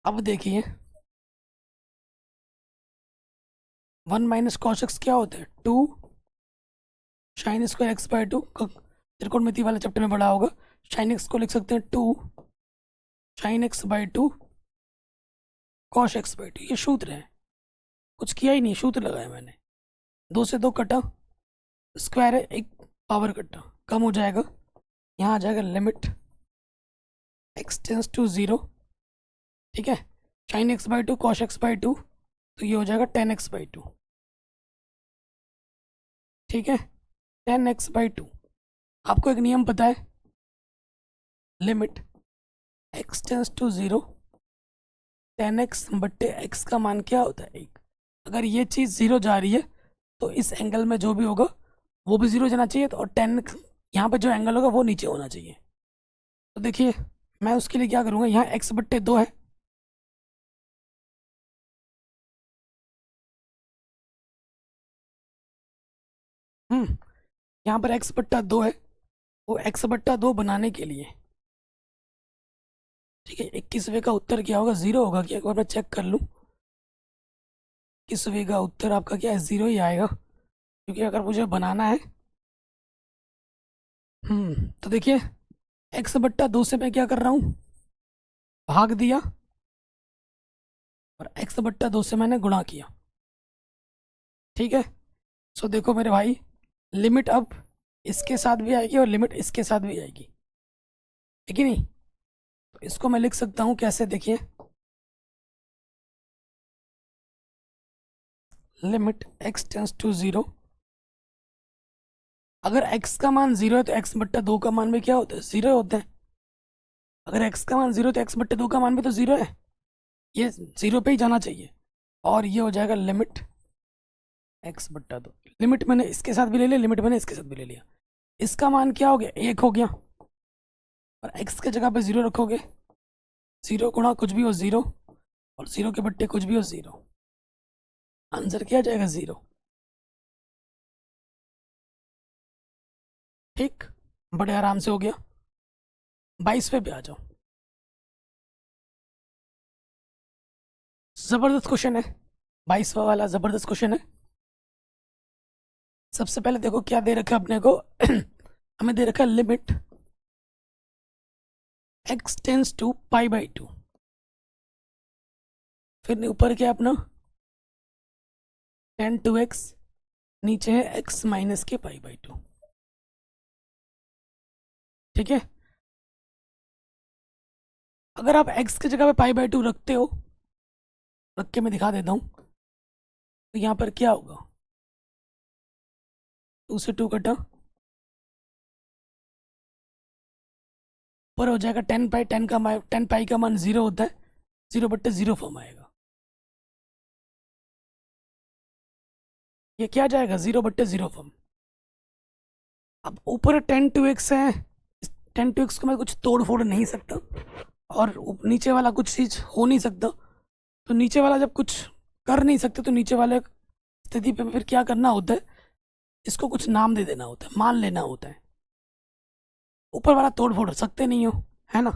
अब देखिए 1 माइनस कॉस एक्स क्या होता है, 2 साइन स्क्वायर एक्स बाई 2, त्रिकोणमिति वाले चैप्टर में पढ़ा होगा। साइन एक्स को लिख सकते हैं 2 sine x by 2 cos x by 2, ये सूत्र है, कुछ किया ही नहीं, सूत्र लगाया मैंने। 2 से 2 कटा, स्क्वायर है, एक पावर कटा, कम हो जाएगा, यहाँ आ जाएगा लिमिट एक्स टेंस टू 0, ठीक है, sine x by 2 cos x by 2, तो ये हो जाएगा 10x बाई 2, ठीक है, 10x बाई 2। आपको एक नियम पता है, limit x tense to 0, 10x बट्टे x का मान क्या होता है, 1। अगर ये चीज़ 0 जा रही है तो इस एंगल में जो भी होगा वो भी 0 जाना चाहिए, तो और 10 यहाँ पे जो एंगल होगा वो नीचे होना चाहिए। तो देखिए मैं उसके लिए क्या करूँगा, यहाँ x बट्टे 2 है, यहाँ पर x बट्टा 2 है, वो x बट्टा 2 बनाने के लिए, ठीक है, 21वें का उत्तर क्या होगा, 0 होगा क्या, एक बार मैं चेक कर लूँ। 21वें का उत्तर आपका क्या है, 0 ही आएगा, क्योंकि अगर मुझे बनाना है, तो देखिए x बट्टा 2 से मैं क्या कर रहा हूँ, भाग दिया, और x बट्टा 2 से मैंने गुणा किया, ठीक है। सो देखो मेरे भाई, लिमिट अब इसके साथ भी आएगी और लिमिट इसके साथ भी आएगी, है कि नहीं। तो इसको मैं लिख सकता हूँ कैसे, देखिए लिमिट x टेंस टू 0, अगर x का मान 0 है तो x बट्टा 2 का मान भी क्या होता है, 0 होता है। अगर x का मान 0 है तो x बट्टे 2 का मान भी तो 0 है, ये 0 पे ही जाना चाहिए, और ये हो जाएगा लिमिट x बट्टा 2। लिमिट मैंने इसके साथ भी ले लिया, लिमिट मैंने इसके साथ भी ले लिया, इसका मान क्या हो गया, 1 हो गया, और x के जगह पे 0 रखोगे, 0 गुणा कुछ भी हो 0, और 0 के बट्टे कुछ भी हो 0, आंसर क्या जाएगा 0, ठीक, बड़े आराम से हो गया। 22वें पे आ जाओ, जबरदस्त क्वेश्चन है, 22वां वाला जबरदस्त क्वेश्चन है। सबसे पहले देखो क्या दे रखा है अपने को हमें दे रखा है limit x tends to pi by 2, फिर ऊपर क्या अपना 10 टू x, नीचे है x माइनस के पाई बाई 2, ठीक है। अगर आप x की जगह पे पाई बाई 2 रखते हो, रख के मैं दिखा देता हूँ, तो यहाँ पर क्या होगा, 2 से 2 कटा, पर हो जाएगा 10 पाई, 10 पाई का मान 0 होता है, 0 बट्टे 0 फॉर्म आएगा, ये क्या जाएगा 0 बट्टे 0 फॉर्म। अब ऊपर 10 टू x है, 10 टू x को मैं कुछ तोड़ फोड़ नहीं सकता, और नीचे वाला कुछ चीज हो नहीं सकता, तो नीचे वाला जब कुछ कर नहीं सकते तो नीचे वाले स्थिति पे फिर क्या करना होता है, इसको कुछ नाम दे देना होता है, मान लेना होता है। ऊपर वाला तोड़ फोड़ सकते नहीं हो, है ना,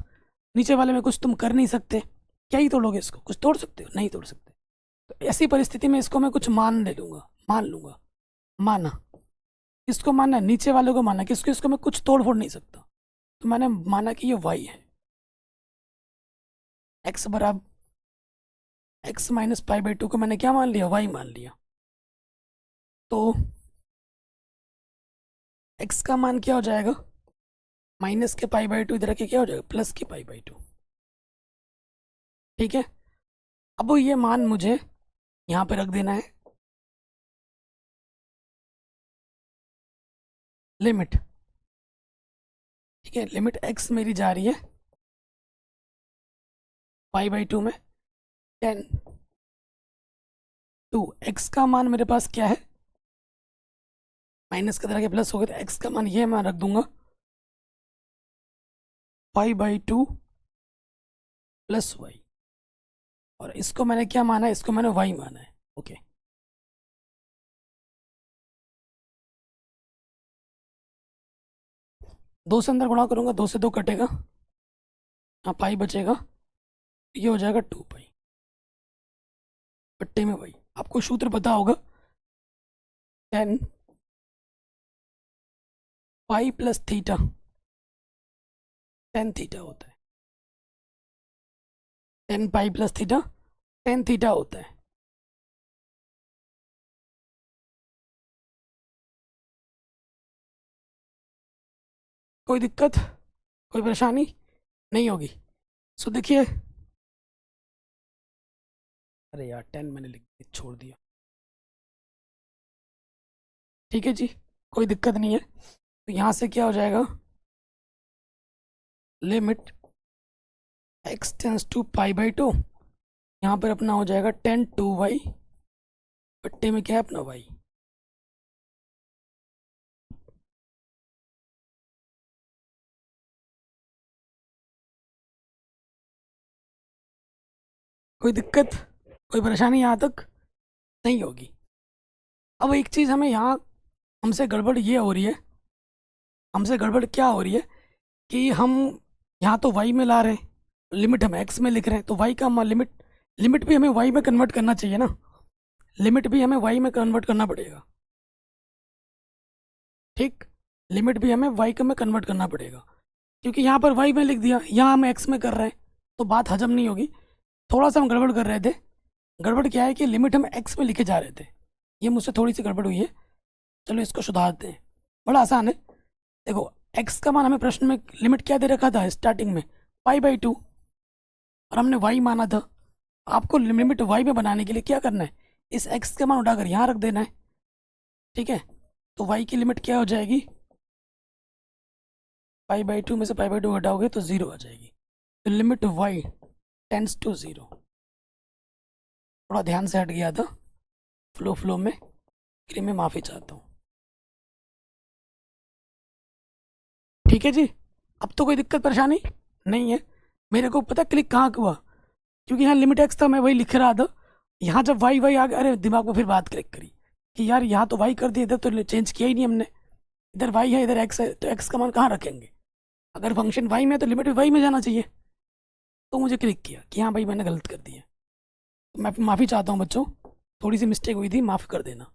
नीचे वाले में कुछ तुम कर नहीं सकते, क्या ही तोड़ोगे इसको, कुछ तोड़ सकते हो, नहीं तोड़ सकते। तो ऐसी परिस्थिति में इसको मैं कुछ मान ले लूंगा, मान लूंगा, माना, किसको मानना है, नीचे वाले को माना, किसको, इसको मैं कुछ तोड़ फोड़ नहीं सकता, तो मैंने माना कि ये y है, x बराबर x माइनस पाई बाई 2 को मैंने क्या मान लिया, y मान लिया। तो x का मान क्या हो जाएगा, माइनस के पाई बाई 2 इधर के क्या हो जाएगा, प्लस के पाई बाई 2, ठीक है। अब ये मान मुझे यहाँ पे रख देना है, लिमिट, ठीक है, लिमिट x मेरी जा रही है पाई बाई 2 में 10 टू x का मान मेरे पास क्या है, माइनस के तरह के प्लस हो गए, तो x का मान ये मैं रख दूंगा पाई/2 प्लस वाई, और इसको मैंने क्या माना है, इसको मैंने वाई माना है। ओके, दो से अंदर गुणा करूंगा, दो से दो कटेगा, हाँ पाई बचेगा, ये हो जाएगा 2 पाई, पट्टे में वाई। आपको सूत्र पता होगा, 10 पाई प्लस थीटा, 10 थीटा होता है, 10 पाई प्लस थीटा 10 थीटा होता है। कोई दिक्कत, कोई परेशानी नहीं होगी। सो देखिए, अरे यार 10 मैंने लिख दिया, छोड़ दिया। ठीक है जी, कोई दिक्कत नहीं है। तो यहाँ से क्या हो जाएगा, लिमिट x टेंस टू पाई/2, यहाँ पर अपना हो जाएगा 10 2y, पट्टे में क्या है अपना y। कोई दिक्कत, कोई परेशानी यहाँ तक नहीं होगी। अब एक चीज़ हमें यहाँ, हमसे गड़बड़ ये हो रही है, हमसे गड़बड़ क्या हो रही है कि हम यहाँ तो y में ला रहे हैं, लिमिट हम x में लिख रहे हैं, तो y का लिमिट, लिमिट भी हमें y में कन्वर्ट करना चाहिए ना, लिमिट भी हमें y में कन्वर्ट करना पड़ेगा। ठीक, लिमिट भी हमें y में कन्वर्ट करना पड़ेगा, क्योंकि यहाँ पर y में लिख दिया, यहाँ हम x में कर रहे हैं, तो बात हजम नहीं होगी। थोड़ा सा हम गड़बड़ कर रहे थे। गड़बड़ क्या है कि लिमिट हम x में लिखे जा रहे थे, ये मुझसे थोड़ी सी गड़बड़ हुई है। चलो इसको सुधारते हैं, बड़ा आसान है। देखो x का मान हमें प्रश्न में लिमिट क्या दे रखा था स्टार्टिंग में, पाई/2, और हमने y माना था। आपको लिमिट y में बनाने के लिए क्या करना है, इस x का मान उठाकर यहाँ रख देना है। ठीक है, तो y की लिमिट क्या हो जाएगी, पाई/2 में से पाई/2 हटाओगे तो 0 आ जाएगी। तो लिमिट y टेंस टू 0, थोड़ा ध्यान से हट गया था फ्लो में, इसलिए मैं माफ़ी चाहता हूँ। ठीक है जी, अब तो कोई दिक्कत परेशानी नहीं है। मेरे को पता क्लिक कहाँ हुआ, क्योंकि यहाँ लिमिट एक्स था, मैं वही लिख रहा था। यहाँ जब वाई वाई आ गया, अरे दिमाग में फिर बात क्लिक करी कि यार यहाँ तो वाई कर दिया, इधर तो चेंज किया ही नहीं हमने, इधर वाई है इधर एक्स है, तो एक्स का मान कहाँ रखेंगे। अगर फंक्शन वाई में है तो लिमिट भी वाई में जाना चाहिए। तो मुझे क्लिक किया कि हाँ भाई मैंने गलत कर दिया। तो मैं माफ़ी चाहता हूँ बच्चों, थोड़ी सी मिस्टेक हुई थी, माफ़ कर देना।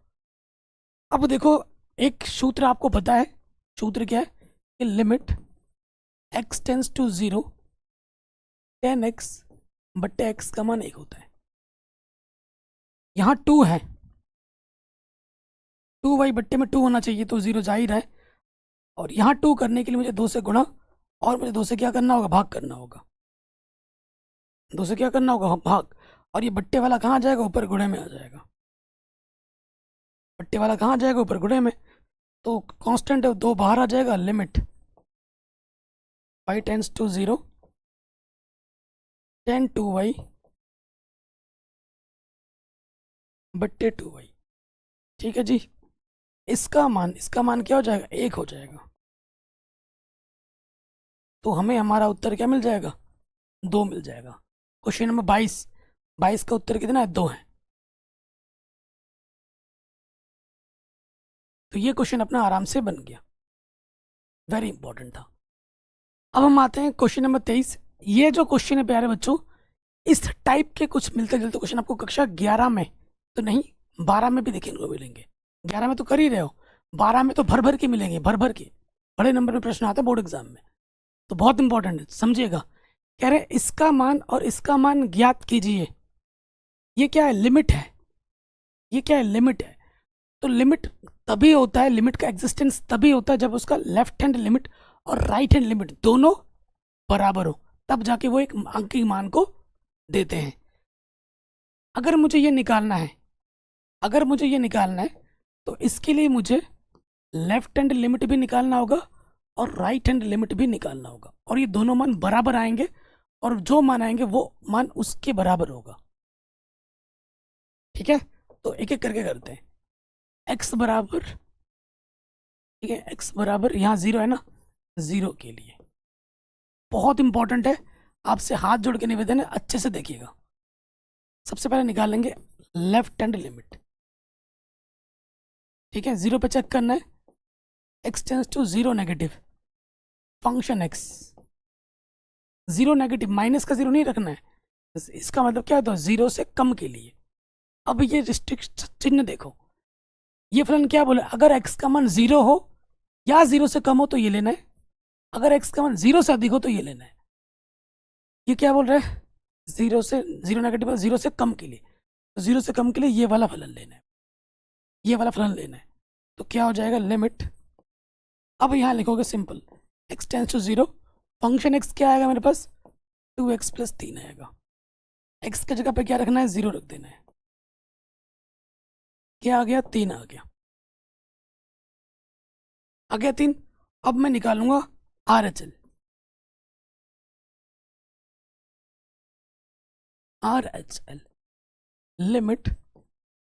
अब देखो, एक सूत्र आपको पता है, सूत्र क्या है कि limit x tends to 0, 10x बट्टे x का मान 1 होता है। यहाँ 2 है, 2y बट्टे में 2 होना चाहिए, तो 0 जाहिर है। और यहाँ 2 करने के लिए मुझे 2 से गुणा, और मुझे 2 से क्या करना होगा, भाग करना होगा। 2 से क्या करना होगा, भाग। और ये बट्टे वाला कहाँ जाएगा, ऊपर गुणे में आ जाएगा। बट्टे वाला कहाँ जाएगा, ऊपर गुणे में। तो कांस्टेंट है 2 बाहर आ जाएगा, limit y tense to 0, 10 2y बट्टे 2y। ठीक है जी, इसका मान क्या हो जाएगा, 1 हो जाएगा। तो हमें हमारा उत्तर क्या मिल जाएगा, 2 मिल जाएगा। क्वेश्चन नंबर 22, 22 का उत्तर कितना है, 2 है। तो ये क्वेश्चन अपना आराम से बन गया, वेरी इंपॉर्टेंट था। अब हम आते हैं क्वेश्चन नंबर 23। ये जो क्वेश्चन है प्यारे बच्चों, इस टाइप के कुछ मिलते जुलते क्वेश्चन आपको कक्षा 11 में तो नहीं, 12 में भी देखने को मिलेंगे। 11 में तो कर ही रहे हो, 12 में तो भर भर के मिलेंगे, भर भर के बड़े नंबर में प्रश्न आते हैं बोर्ड एग्जाम में। तो बहुत इंपॉर्टेंट है, समझिएगा। कह रहे इसका मान और इसका मान ज्ञात कीजिए। ये क्या है, लिमिट है। ये क्या है, लिमिट है। तो लिमिट तभी होता है, लिमिट का एग्जिस्टेंस तभी होता है जब उसका लेफ्ट हैंड लिमिट और राइट हैंड लिमिट दोनों बराबर हो, तब जाके वो एक अंक के मान को देते हैं। अगर मुझे ये निकालना है, अगर मुझे ये निकालना है, तो इसके लिए मुझे लेफ्ट हैंड लिमिट भी निकालना होगा और राइट हैंड लिमिट भी निकालना होगा, और ये दोनों मान बराबर आएंगे, और जो मान आएंगे वो मान उसके बराबर होगा। ठीक है, तो एक एक करके करते हैं। x बराबर, ठीक है, x बराबर यहाँ 0 है ना, 0 के लिए बहुत इंपॉर्टेंट है, आपसे हाथ जोड़ के निवेदन है, अच्छे से देखिएगा। सबसे पहले निकालेंगे लेफ्ट हैंड लिमिट, ठीक है, 0 पे चेक करना है, x tends to 0 negative, function x 0 negative, minus का 0 नहीं रखना है, इसका मतलब क्या होता है 0 से कम के लिए। अब ये रिस्ट्रिक्ट चिन्ह देखो, ये फलन क्या बोले, अगर x का मान 0 हो या 0 से कम हो तो ये लेना है, अगर x का मान 0 से अधिक हो तो ये लेना है। ये क्या बोल रहा है, 0 से 0 नेगेटिव, 0 से कम के लिए, तो 0 से कम के लिए ये वाला फलन लेना है, ये वाला फलन लेना है। तो क्या हो जाएगा लिमिट, अब यहाँ लिखोगे simple, x tends to 0, function x क्या आएगा मेरे पास 2x प्लस 3 आएगा, x की जगह पे क्या रखना है 0 रख देना है, क्या आ गया 3 आ गया, आ गया 3। अब मैं निकालूंगा RHL, RHL limit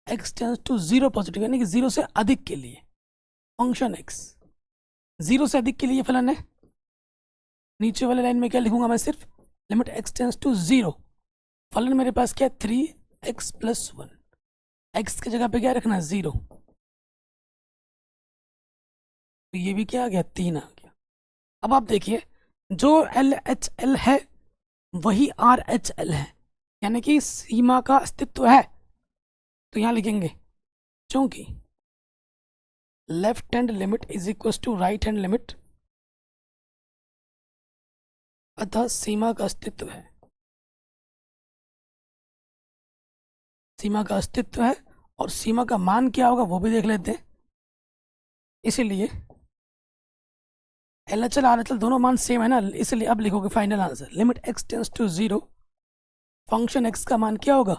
x tends to 0 positive, यानी कि 0 से अधिक के लिए, फंक्शन x 0 से अधिक के लिए फलन है, नीचे वाले लाइन में क्या लिखूंगा मैं, सिर्फ लिमिट x टेंस टू 0, फलन मेरे पास क्या है 3x प्लस 1, x की जगह पे क्या रखना है 0, तो ये भी क्या आ गया 3 आ गया। अब आप देखिए जो LHL है वही RHL है, यानी कि सीमा का अस्तित्व है, तो यहाँ लिखेंगे क्योंकि left hand limit is equal to right hand limit, अतः सीमा का अस्तित्व है, सीमा का अस्तित्व है, और सीमा का मान क्या होगा वो भी देख लेते हैं। इसीलिए LHL RHL दोनों मान सेम है ना, इसलिए अब लिखोगे final answer, limit x tends to 0, function x का मान क्या होगा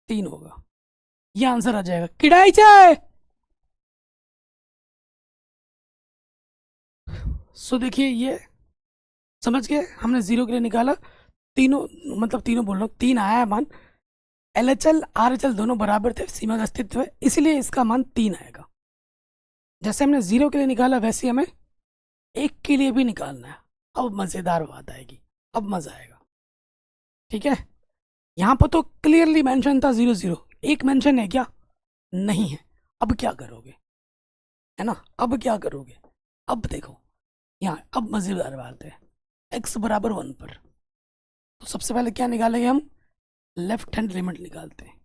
3 होगा, ये आंसर आ जाएगा। किड़ाई चाय सो देखिए, ये समझ गए, हमने 0 के लिए निकाला, तीनों मतलब तीनों बोल रहा हूँ, 3 आया है मान, LHL RHL दोनों बराबर थे, सीमा का अस्तित्व है, इसलिए इसका मान 3 आएगा। जैसे हमने 0 के लिए निकाला वैसे हमें 1 के लिए भी निकालना है। अब मज़ेदार बात आएगी, अब मज़ा आएगा, ठीक है। यहाँ पर तो क्लियरली मेंशन था 0 0, एक मेंशन है क्या, नहीं है। अब क्या करोगे, है ना, अब क्या करोगे, अब देखो यहाँ, अब मज़ेदार बात है, x बराबर 1 पर, तो सबसे पहले क्या निकालेंगे हम, लेफ्ट हैंड लिमिट निकालते हैं,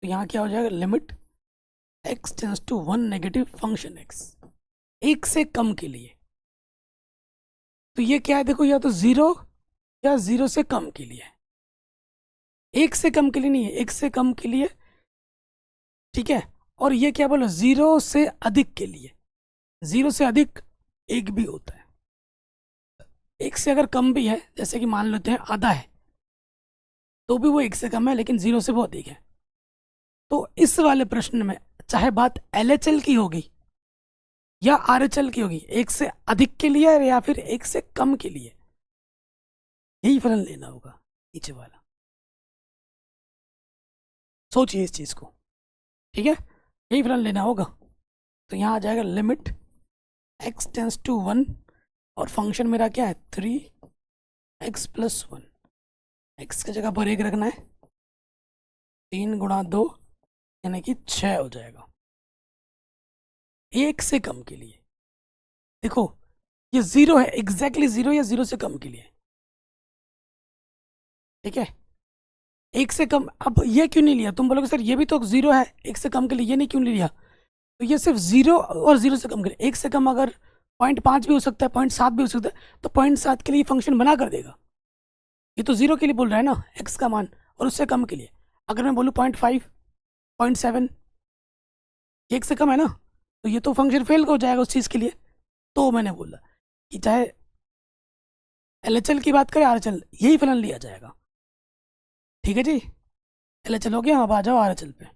तो यहाँ क्या हो जाएगा limit x tends to 1 negative, function x 1 से कम के लिए, तो ये क्या है देखो, या तो 0 या 0 से कम के लिए, 1 से कम के लिए नहीं है, 1 से कम के लिए, ठीक है। और ये क्या बोलो 0 से अधिक के लिए, 0 से अधिक 1 भी होता है, 1 से अगर कम भी है, जैसे कि मान लेते हैं आधा है, तो भी वो 1 से कम है, लेकिन 0 से वो अधिक है। तो इस वाले प्रश्न में चाहे बात LHL की होगी या RHL की होगी, 1 से अधिक के लिए या फिर 1 से कम के लिए, यही फलन लेना होगा नीचे वाला, सोचिए इस चीज को, ठीक है, यही फलन लेना होगा। तो यहाँ आ जाएगा लिमिट x टेंस टू 1, और फंक्शन मेरा क्या है 3x प्लस 1, x की जगह पर 1 रखना है, 3 गुणा 2 यानी कि 6 हो जाएगा, 1 से कम के लिए। देखो ये 0 है, एग्जैक्टली 0 या 0 से कम के लिए, ठीक है, 1 से कम। अब ये क्यों नहीं लिया, तुम बोलोगे सर ये भी तो 0 है 1 से कम के लिए, ये नहीं क्यों नहीं लिया, तो ये सिर्फ 0 और 0 से कम के लिए, 1 से कम अगर 0.5 भी हो सकता है, 0.7 भी हो सकता है, तो 0.7 के लिए फंक्शन बना कर देगा। ये तो 0 के लिए बोल रहा है ना x का मान, और उससे कम के लिए अगर मैं बोलूँ 0.5 0.7, ये 1 से कम है ना, तो ये तो फंक्शन फेल हो जाएगा उस चीज़ के लिए। तो मैंने बोला कि चाहे LHL की बात करें RHL, यही फलन लिया जाएगा, ठीक है जी। LHL हो गया, अब आ जाओ RHL पे।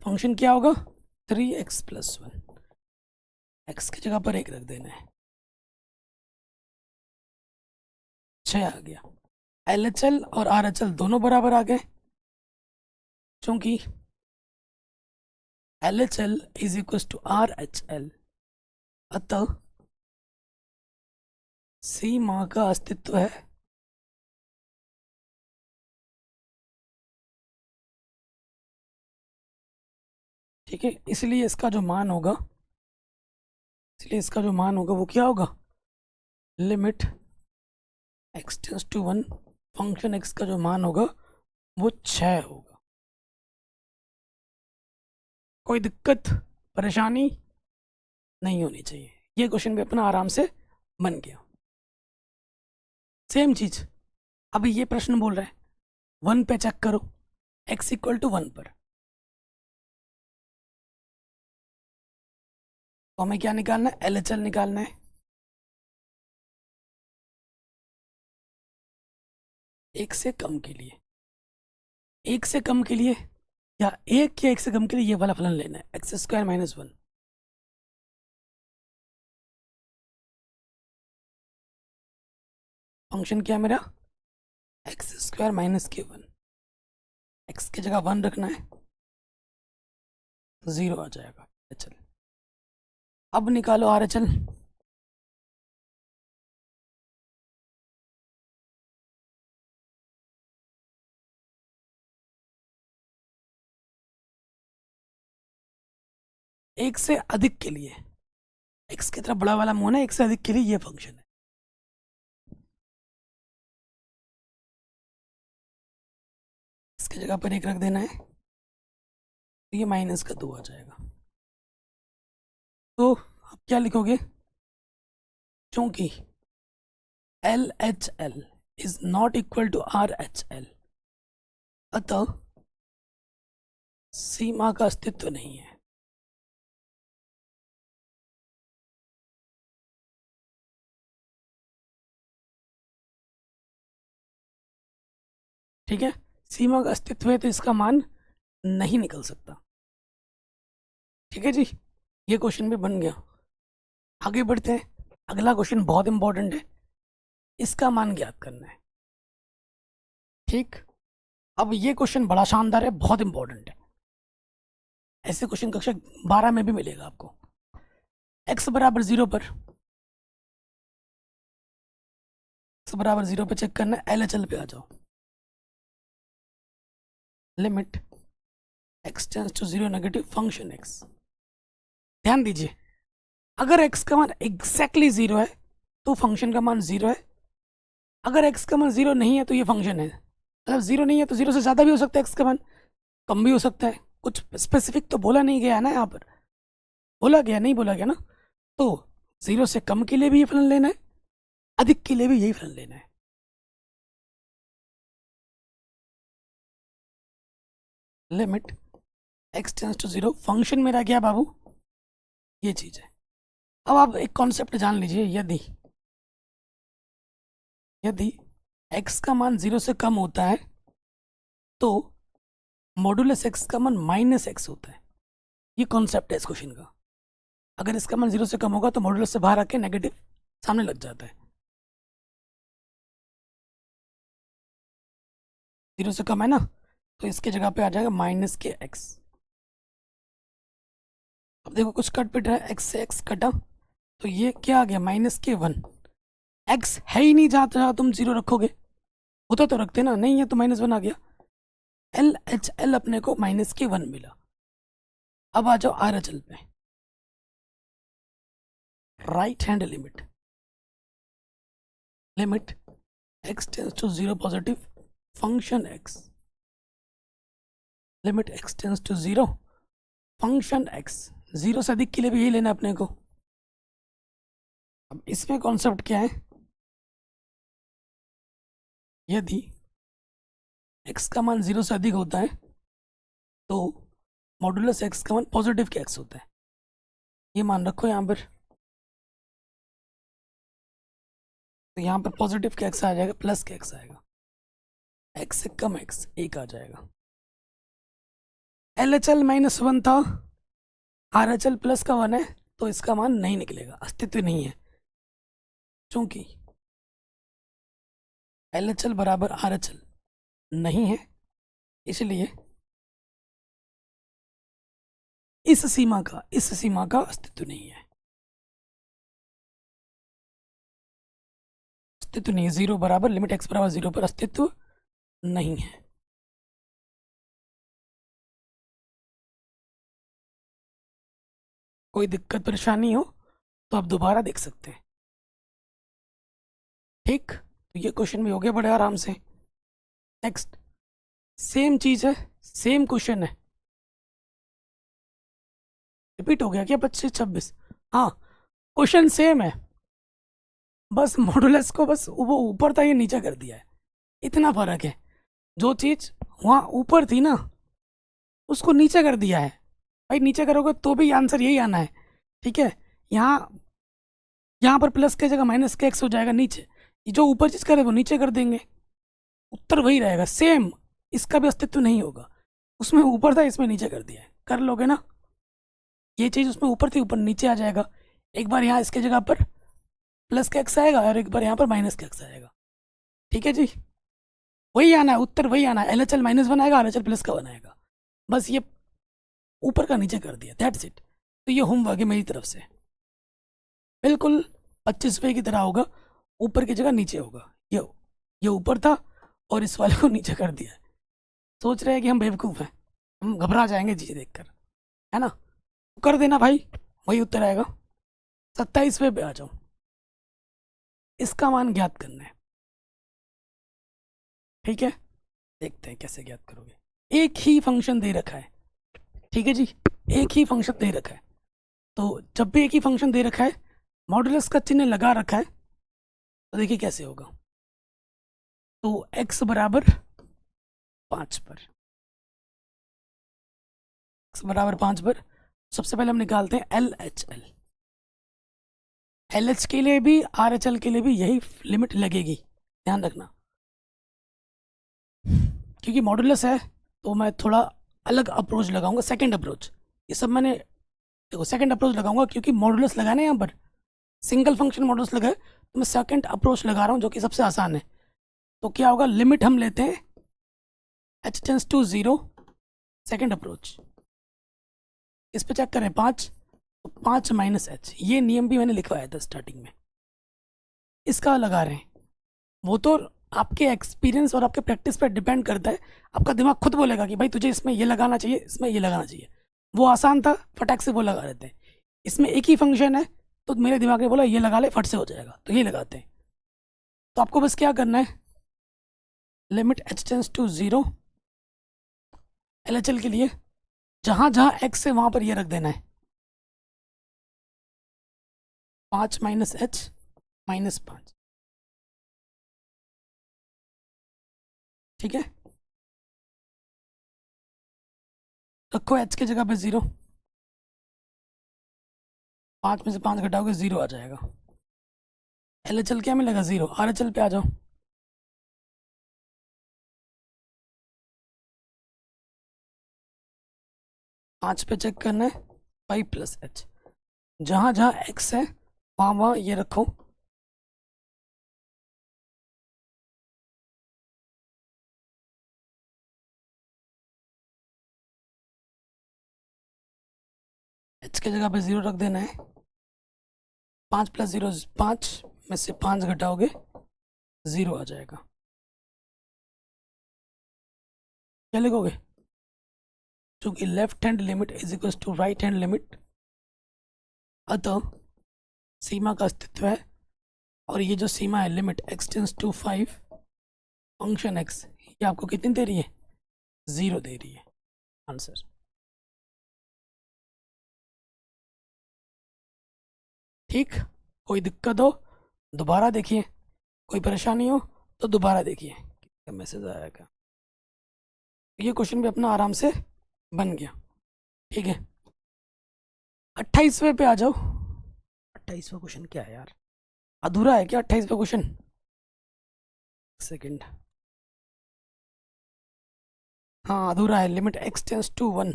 फंक्शन क्या होगा 3x प्लस 1, x की जगह पर 1 रख देना है, 6 आ गया। LHL और RHL दोनों बराबर आ गए, क्योंकि LHL is equal to RHL, अतः सीमा का अस्तित्व है। ठीक है, इसलिए इसका जो मान होगा वो क्या होगा, limit x tends to 1, function x का जो मान होगा वो 6 होगा। कोई दिक्कत परेशानी नहीं होनी चाहिए। ये क्वेश्चन भी अपना आराम से बन गया। सेम चीज अभी ये प्रश्न बोल रहा है 1 पे चेक करो, x इक्वल टू 1 पर, तो हमें क्या निकालना है, LHL निकालना है। एक से कम के लिए, एक से कम के लिए या एक से कम के लिए ये वाला फलन लेना है, x² - 1। फंक्शन क्या है मेरा, x² - k1, x की जगह 1 रखना है, 0 आ जाएगा। चल अब निकालो RHL। एक से अधिक के लिए, x की तरफ बड़ा वाला मुंह है, एक से अधिक के लिए ये फंक्शन है। इसकी जगह पर 1 रख देना है, तो ये -2 आ जाएगा। तो अब क्या लिखोगे, क्योंकि LHL is not equal to RHL, अतः सीमा का अस्तित्व नहीं है। ठीक है, सीमा का अस्तित्व है तो इसका मान नहीं निकल सकता। ठीक है जी, ये क्वेश्चन भी बन गया। आगे बढ़ते हैं, अगला क्वेश्चन बहुत इंपॉर्टेंट है, इसका मान ज्ञात करना है। ठीक, अब ये क्वेश्चन बड़ा शानदार है, बहुत इंपॉर्टेंट है। ऐसे क्वेश्चन कक्षा 12 में भी मिलेगा आपको। x बराबर 0 पर, x बराबर 0 पे चेक करना है, LHL पे आ जाओ। Limit x tends to 0 negative function x। ध्यान दीजिए, अगर x का मान एग्जैक्टली 0 है तो फंक्शन का मान 0 है, अगर x का मान 0 नहीं है तो ये फंक्शन है। मतलब 0 नहीं है तो 0 से ज़्यादा भी हो सकता है, x का मान कम भी हो सकता है। कुछ स्पेसिफिक तो बोला नहीं गया है ना, यहाँ पर बोला गया नहीं, बोला गया ना। तो 0 से कम के लिए भी ये फलन लेना है, अधिक के लिए भी यही फलन लेना है। Limit x tends to 0, function मेरा क्या बाबू, ये चीज है। अब आप एक कॉन्सेप्ट जान लीजिए, यदि x का मान 0 से कम होता है तो मॉडुलस x का मान -x होता है। ये कॉन्सेप्ट है इस क्वेश्चन का। अगर इसका मान 0 से कम होगा तो मॉडुलस से बाहर आके नेगेटिव सामने लग जाता है। 0 से कम है ना, तो इसके जगह पे आ जाएगा -kx। अब देखो कुछ कट पिट रहा है, x से x कटा तो ये क्या आ गया, -k1। x है ही नहीं जहाँ तुम 0 रखोगे, होता तो रखते ना, नहीं है तो -1 आ गया। LHL अपने को -k1 मिला। अब आ जाओ RHL पे, right hand limit, limit x tends to 0 positive function x, limit x tends to 0 function x। 0 से अधिक के लिए भी यही लेना अपने को। अब इसमें कॉन्सेप्ट क्या है, यदि x का मान 0 से अधिक होता है तो मॉडुलस x का मान पॉजिटिव के x होता है। ये मान रखो यहाँ पर, तो यहाँ पर पॉजिटिव के x आ जाएगा, प्लस के x आएगा, x से कम x 1 आ जाएगा। LHL -1 था, RHL प्लस का 1 है, तो इसका मान नहीं निकलेगा, अस्तित्व नहीं है, क्योंकि LHL बराबर RHL नहीं है, इसलिए इस सीमा का अस्तित्व नहीं है, अस्तित्व नहीं है। 0 बराबर लिमिट x बराबर 0 पर अस्तित्व नहीं है। कोई दिक्कत परेशानी हो तो आप दोबारा देख सकते हैं। ठीक, तो ये क्वेश्चन भी हो गया बड़े आराम से। नेक्स्ट, सेम चीज है, सेम क्वेश्चन है, रिपीट हो गया क्या 25-26? हाँ, क्वेश्चन सेम है, बस मॉडुलस को बस वो ऊपर था, ये नीचे कर दिया है, इतना फर्क है। जो चीज वहाँ ऊपर थी ना, उसको नीचे कर दिया है। भाई नीचे करोगे तो भी आंसर यही आना है, ठीक है। यहाँ यहाँ पर प्लस की जगह माइनस के एक्स हो जाएगा नीचे, ये जो ऊपर चीज करे वो नीचे कर देंगे, उत्तर वही रहेगा सेम। इसका भी अस्तित्व नहीं होगा, उसमें ऊपर था इसमें नीचे कर दिया है, कर लोगे ना। ये चीज उसमें ऊपर थी, ऊपर नीचे आ जाएगा। एक बार यहाँ इसके जगह पर प्लस का एक्स आएगा और एक बार यहाँ पर माइनस का एक्स आएगा, ठीक है जी। वही आना है, उत्तर वही आना है। LHL -1 आएगा, RHL प्लस का बनाएगा, बस ये ऊपर का नीचे कर दिया, दैट्स इट। तो ये होमवर्क है मेरी तरफ से, बिल्कुल 25वें की तरह होगा, ऊपर की जगह नीचे होगा। ये ऊपर था और इस वाले को नीचे कर दिया है। सोच रहे हैं कि हम बेवकूफ़ हैं, हम घबरा जाएंगे चीज़ देखकर, है ना। कर देना भाई, वही उत्तर आएगा। 27वें पे आ जाओ, इसका मान ज्ञात करना है, ठीक है। देखते हैं कैसे ज्ञात करोगे। एक ही फंक्शन दे रखा है, ठीक है जी, एक ही फंक्शन दे रखा है। तो जब भी एक ही फंक्शन दे रखा है, मॉडुलस का चिन्ह लगा रखा है, तो देखिए कैसे होगा। तो x बराबर 5 पर, x बराबर 5 पर सबसे पहले हम निकालते हैं LHL। LH के लिए भी RHL के लिए भी यही लिमिट लगेगी, ध्यान रखना। क्योंकि मॉडुलस है तो मैं थोड़ा अलग अप्रोच लगाऊंगा, सेकंड अप्रोच। ये सब मैंने देखो सेकंड अप्रोच लगाऊंगा, क्योंकि मॉडुलस लगाना है यहाँ पर, सिंगल फंक्शन मॉडुलस लगा है, तो मैं सेकंड अप्रोच लगा रहा हूँ जो कि सबसे आसान है। तो क्या होगा, लिमिट हम लेते हैं h tends to 0, second approach. इस पे चेक करें 5, तो 5 माइनस h, ये नियम भी मैंने लिखवाया था स्टार्टिंग में। इसका लगा रहे हैं, वो तो आपके एक्सपीरियंस और आपके प्रैक्टिस पर डिपेंड करता है। आपका दिमाग खुद बोलेगा कि भाई तुझे इसमें ये लगाना चाहिए, इसमें ये लगाना चाहिए। वो आसान था, फटाक से वो लगा देते हैं। इसमें एक ही फंक्शन है, तो मेरे दिमाग ने बोला ये लगा ले, फट से हो जाएगा, तो ये लगाते हैं। तो आपको बस क्या करना है, limit h tends to 0 LHL के लिए जहां जहां x है वहां पर ये रख देना है, 5 माइनस h -5, ठीक है। रखो h की जगह पे 0, 5 में से 5 घटाओगे 0 आ जाएगा। LHL क्या मिलेगा 0, RHL पे आ जाओ। पाँच पे चेक करना है, 5 प्लस h, जहां जहां x है वहां वहां ये रखो। h की जगह पे 0 रख देना है। 5 प्लस 0 5, में से 5 घटाओगे 0 आ जाएगा। क्या लिखोगे, चूंकि left hand limit is equal to right hand limit, अतः सीमा का अस्तित्व है। और ये जो सीमा है limit x tends to 5 function x, ये आपको कितनी दे रही है, 0 दे रही है। आंसर ठीक। कोई दिक्कत हो दोबारा देखिए, कोई परेशानी हो तो दोबारा देखिए। मैसेज आया क्या, ये क्वेश्चन भी अपना आराम से बन गया, ठीक है। 28वें पे आ जाओ। 28वां क्वेश्चन क्या है यार, अधूरा है क्या 28वां क्वेश्चन? सेकंड, हाँ अधूरा है। लिमिट x टेंस टू 1,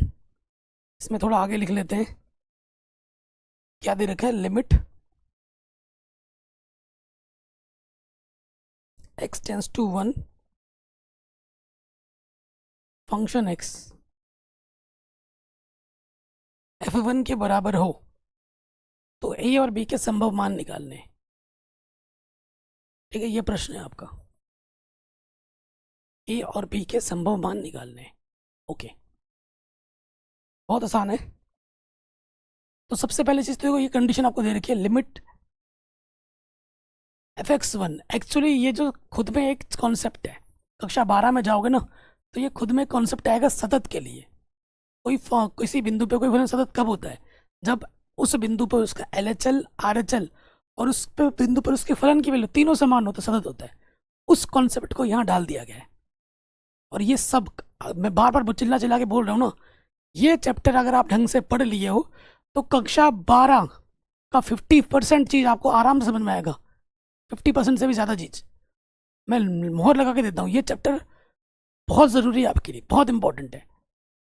इसमें थोड़ा आगे लिख लेते हैं। क्या दे रखा है, limit x tends to 1 function x f1 के बराबर हो तो a और b के संभव मान निकालने। ठीक है, ये प्रश्न है आपका, a और b के संभव मान निकालने। ओके, बहुत आसान है। तो सबसे पहले चीज तो ये कंडीशन आपको दे रखी है, लिमिट fx1। एक्चुअली ये जो खुद में एक कॉन्सेप्ट है, कक्षा 12 में जाओगे ना तो ये खुद में कॉन्सेप्ट आएगा सतत के लिए। किसी बिंदु पे कोई फलन सतत कब होता है? जब उस बिंदु पर उसका LHL RHL और उस पे बिंदु पर उसके फलन की वैल्यू तीनों समान हो तो सतत होता है। उस कॉन्सेप्ट को यहाँ डाल दिया गया है। और ये सब मैं बार बार चिल्ला चिल्ला के बोल रहा हूँ ना, ये चैप्टर अगर आप ढंग से पढ़ लिए हो तो कक्षा 12 का 50% चीज़ आपको आराम से समझ में आएगा। 50% से भी ज़्यादा चीज़ मैं मोहर लगा के देता हूँ। ये चैप्टर बहुत ज़रूरी है आपके लिए, बहुत इंपॉर्टेंट है,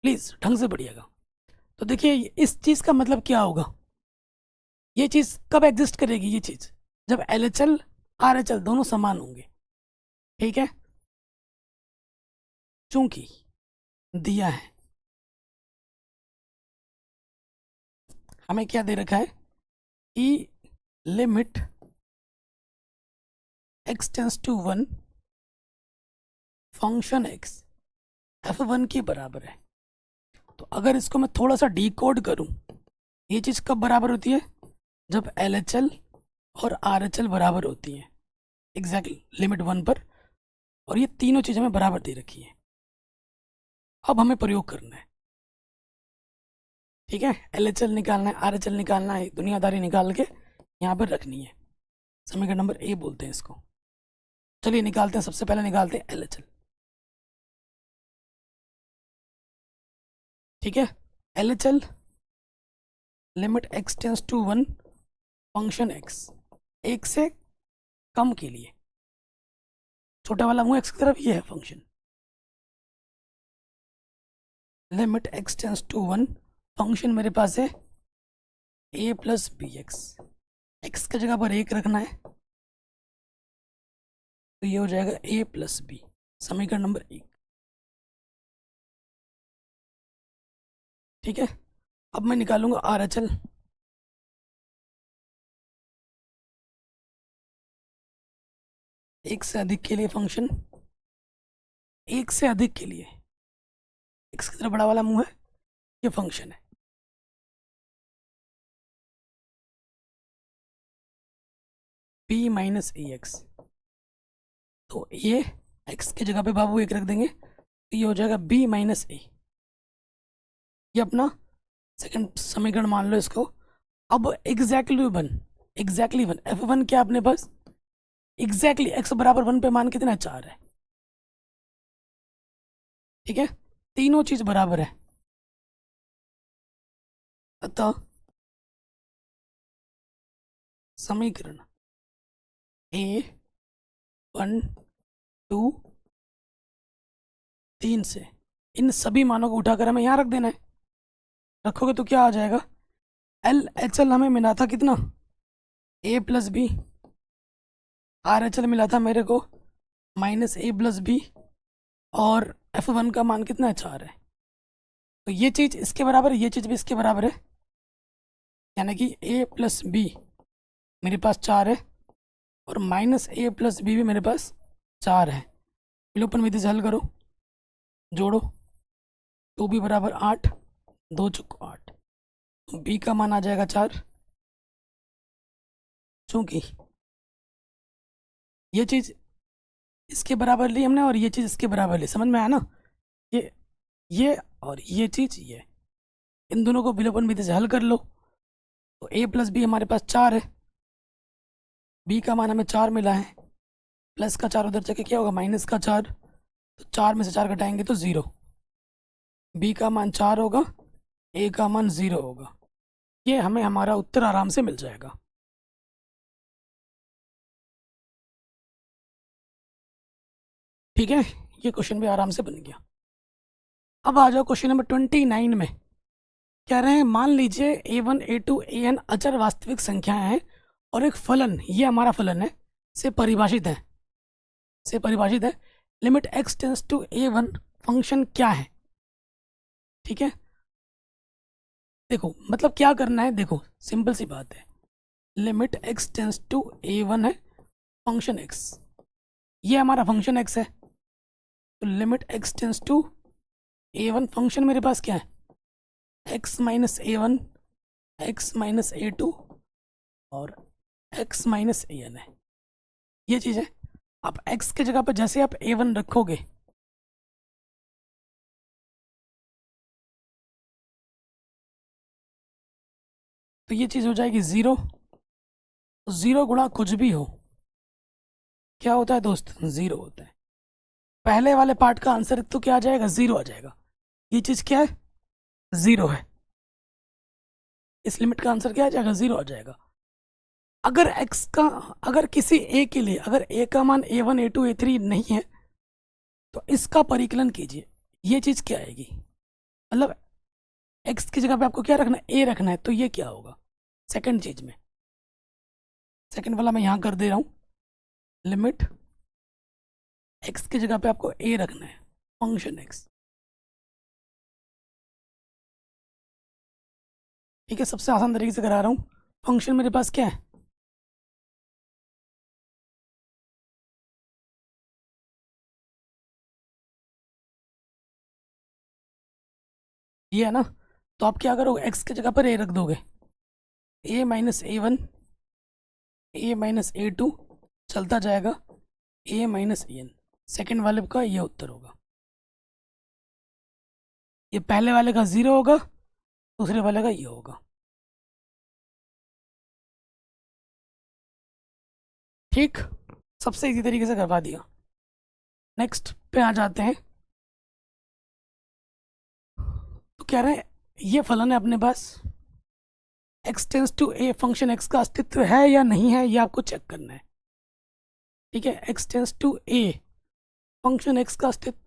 प्लीज़ ढंग से पढ़िएगा। तो देखिए इस चीज़ का मतलब क्या होगा, ये चीज़ कब एग्जिस्ट करेगी? ये चीज़ जब LHL RHL दोनों समान होंगे। ठीक है, चूंकि दिया है हमें क्या दे रखा है कि limit x tends to 1 function x f1 के बराबर है। तो अगर इसको मैं थोड़ा सा डिकोड करूं, ये चीज़ कब बराबर होती है? जब LHL और RHL बराबर होती हैं एग्जैक्टली लिमिट 1 पर, और ये तीनों चीज़ें हमें बराबर दे रखी है। अब हमें प्रयोग करना है। ठीक है, LHL निकालना है, RHL निकालना है, दुनियादारी निकाल के यहाँ पर रखनी है। समीकरण नंबर A बोलते हैं इसको। चलिए निकालते हैं, सबसे पहले निकालते हैं LHL। ठीक है, LHL limit x tends to 1 function x, एक से कम के लिए छोटा वाला मुंह x की तरफ, ये है function. Limit x tends to 1 function मेरे पास है a प्लस बी एक्स की जगह पर 1 रखना है तो ये हो जाएगा a प्लस बी, समीकरण नंबर 1। ठीक है, अब मैं निकालूंगा RHL। एक से अधिक के लिए फंक्शन, एक से अधिक के लिए x की तरफ बड़ा वाला मुंह है, ये फंक्शन है। b माइनस ए एक्स, तो ये x की जगह पे बाबू 1 रख देंगे तो ये हो जाएगा b माइनस ए। ये अपना सेकंड समीकरण मान लो इसको। अब एग्जैक्टली वन f1 क्या अपने पास एग्जैक्टली x बराबर 1 पे मान कितना 4 है। ठीक है, तीनों चीज बराबर है, अतः समीकरण A1 2 3 से इन सभी मानों को उठाकर हमें यहाँ रख देना है। रखोगे तो क्या आ जाएगा, LHL हमें मिला था कितना a प्लस बी, RHL मिला था मेरे को माइनस a प्लस बी, और f1 का मान कितना है 4 है। तो ये चीज़ इसके बराबर है, ये चीज़ भी इसके बराबर है, यानी कि a प्लस बी मेरे पास 4 है और माइनस a प्लस बी भी मेरे पास 4 है। विलोपन विधि से हल करो, जोड़ो, 2b बराबर 8, 2 चुक 8, b का मान आ जाएगा 4। चूंकि ये चीज़ इसके बराबर ली हमने और ये चीज़ इसके बराबर ली, समझ में आया ना? ये और ये चीज़ ये, इन दोनों को विलोपन विधि से हल कर लो तो a प्लस बी हमारे पास 4 है, b का मान हमें 4 मिला है, प्लस का 4 उधर जाके क्या होगा माइनस का 4, तो 4 में से 4 घटाएंगे तो 0, b का मान 4 होगा, a का मान 0 होगा। ये हमें हमारा उत्तर आराम से मिल जाएगा। ठीक है, ये क्वेश्चन भी आराम से बन गया। अब आ जाओ क्वेश्चन नंबर 29 में। कह रहे हैं मान लीजिए a1 a2 an अचर वास्तविक संख्याएं हैं और एक फलन, ये हमारा फलन है, से परिभाषित है। से परिभाषित है। Limit x tends to a1 function क्या है, ठीक है। देखो मतलब क्या करना है, देखो सिंपल सी बात है, limit x tends to a1 है फंक्शन x, ये हमारा फंक्शन x है। तो limit x tends to a1 function मेरे पास क्या है, x minus a1, x minus a2 और x माइनस an है, ये चीज़ है। आप x के जगह पर जैसे आप a1 रखोगे, तो ये चीज़ हो जाएगी 0। तो 0 गुणा कुछ भी हो क्या होता है दोस्त, 0 होता है। पहले वाले पार्ट का आंसर तो क्या आ जाएगा, 0 आ जाएगा। ये चीज़ क्या है, 0 है। इस लिमिट का आंसर क्या आ जाएगा, 0 आ जाएगा। अगर x का, अगर किसी a के लिए अगर a का मान a1 a2 a3 नहीं है तो इसका परिकलन कीजिए, ये चीज़ क्या आएगी, मतलब x की जगह पे आपको क्या रखना है, a रखना है, तो ये क्या होगा सेकंड चीज में, सेकंड वाला मैं यहाँ कर दे रहा हूँ। लिमिट x की जगह पे आपको a रखना है फंक्शन x, ठीक है। सबसे आसान तरीके से करा रहा हूँ। फंक्शन मेरे पास क्या है, ये है ना। तो आप क्या करोगे, x की जगह पर a रख दोगे, a minus a1, a minus a2 चलता जाएगा, a माइनस an, सेकेंड वाले का ये उत्तर होगा। ये पहले वाले का 0 होगा, दूसरे वाले का ये होगा, ठीक। सबसे इजी तरीके से करवा दिया। नेक्स्ट पे आ जाते हैं। तो कह रहे हैं ये फलन है अपने पास, x tends to a function x का अस्तित्व है या नहीं है, ये आपको चेक करना है, ठीक है। x tends to a function x का अस्तित्व,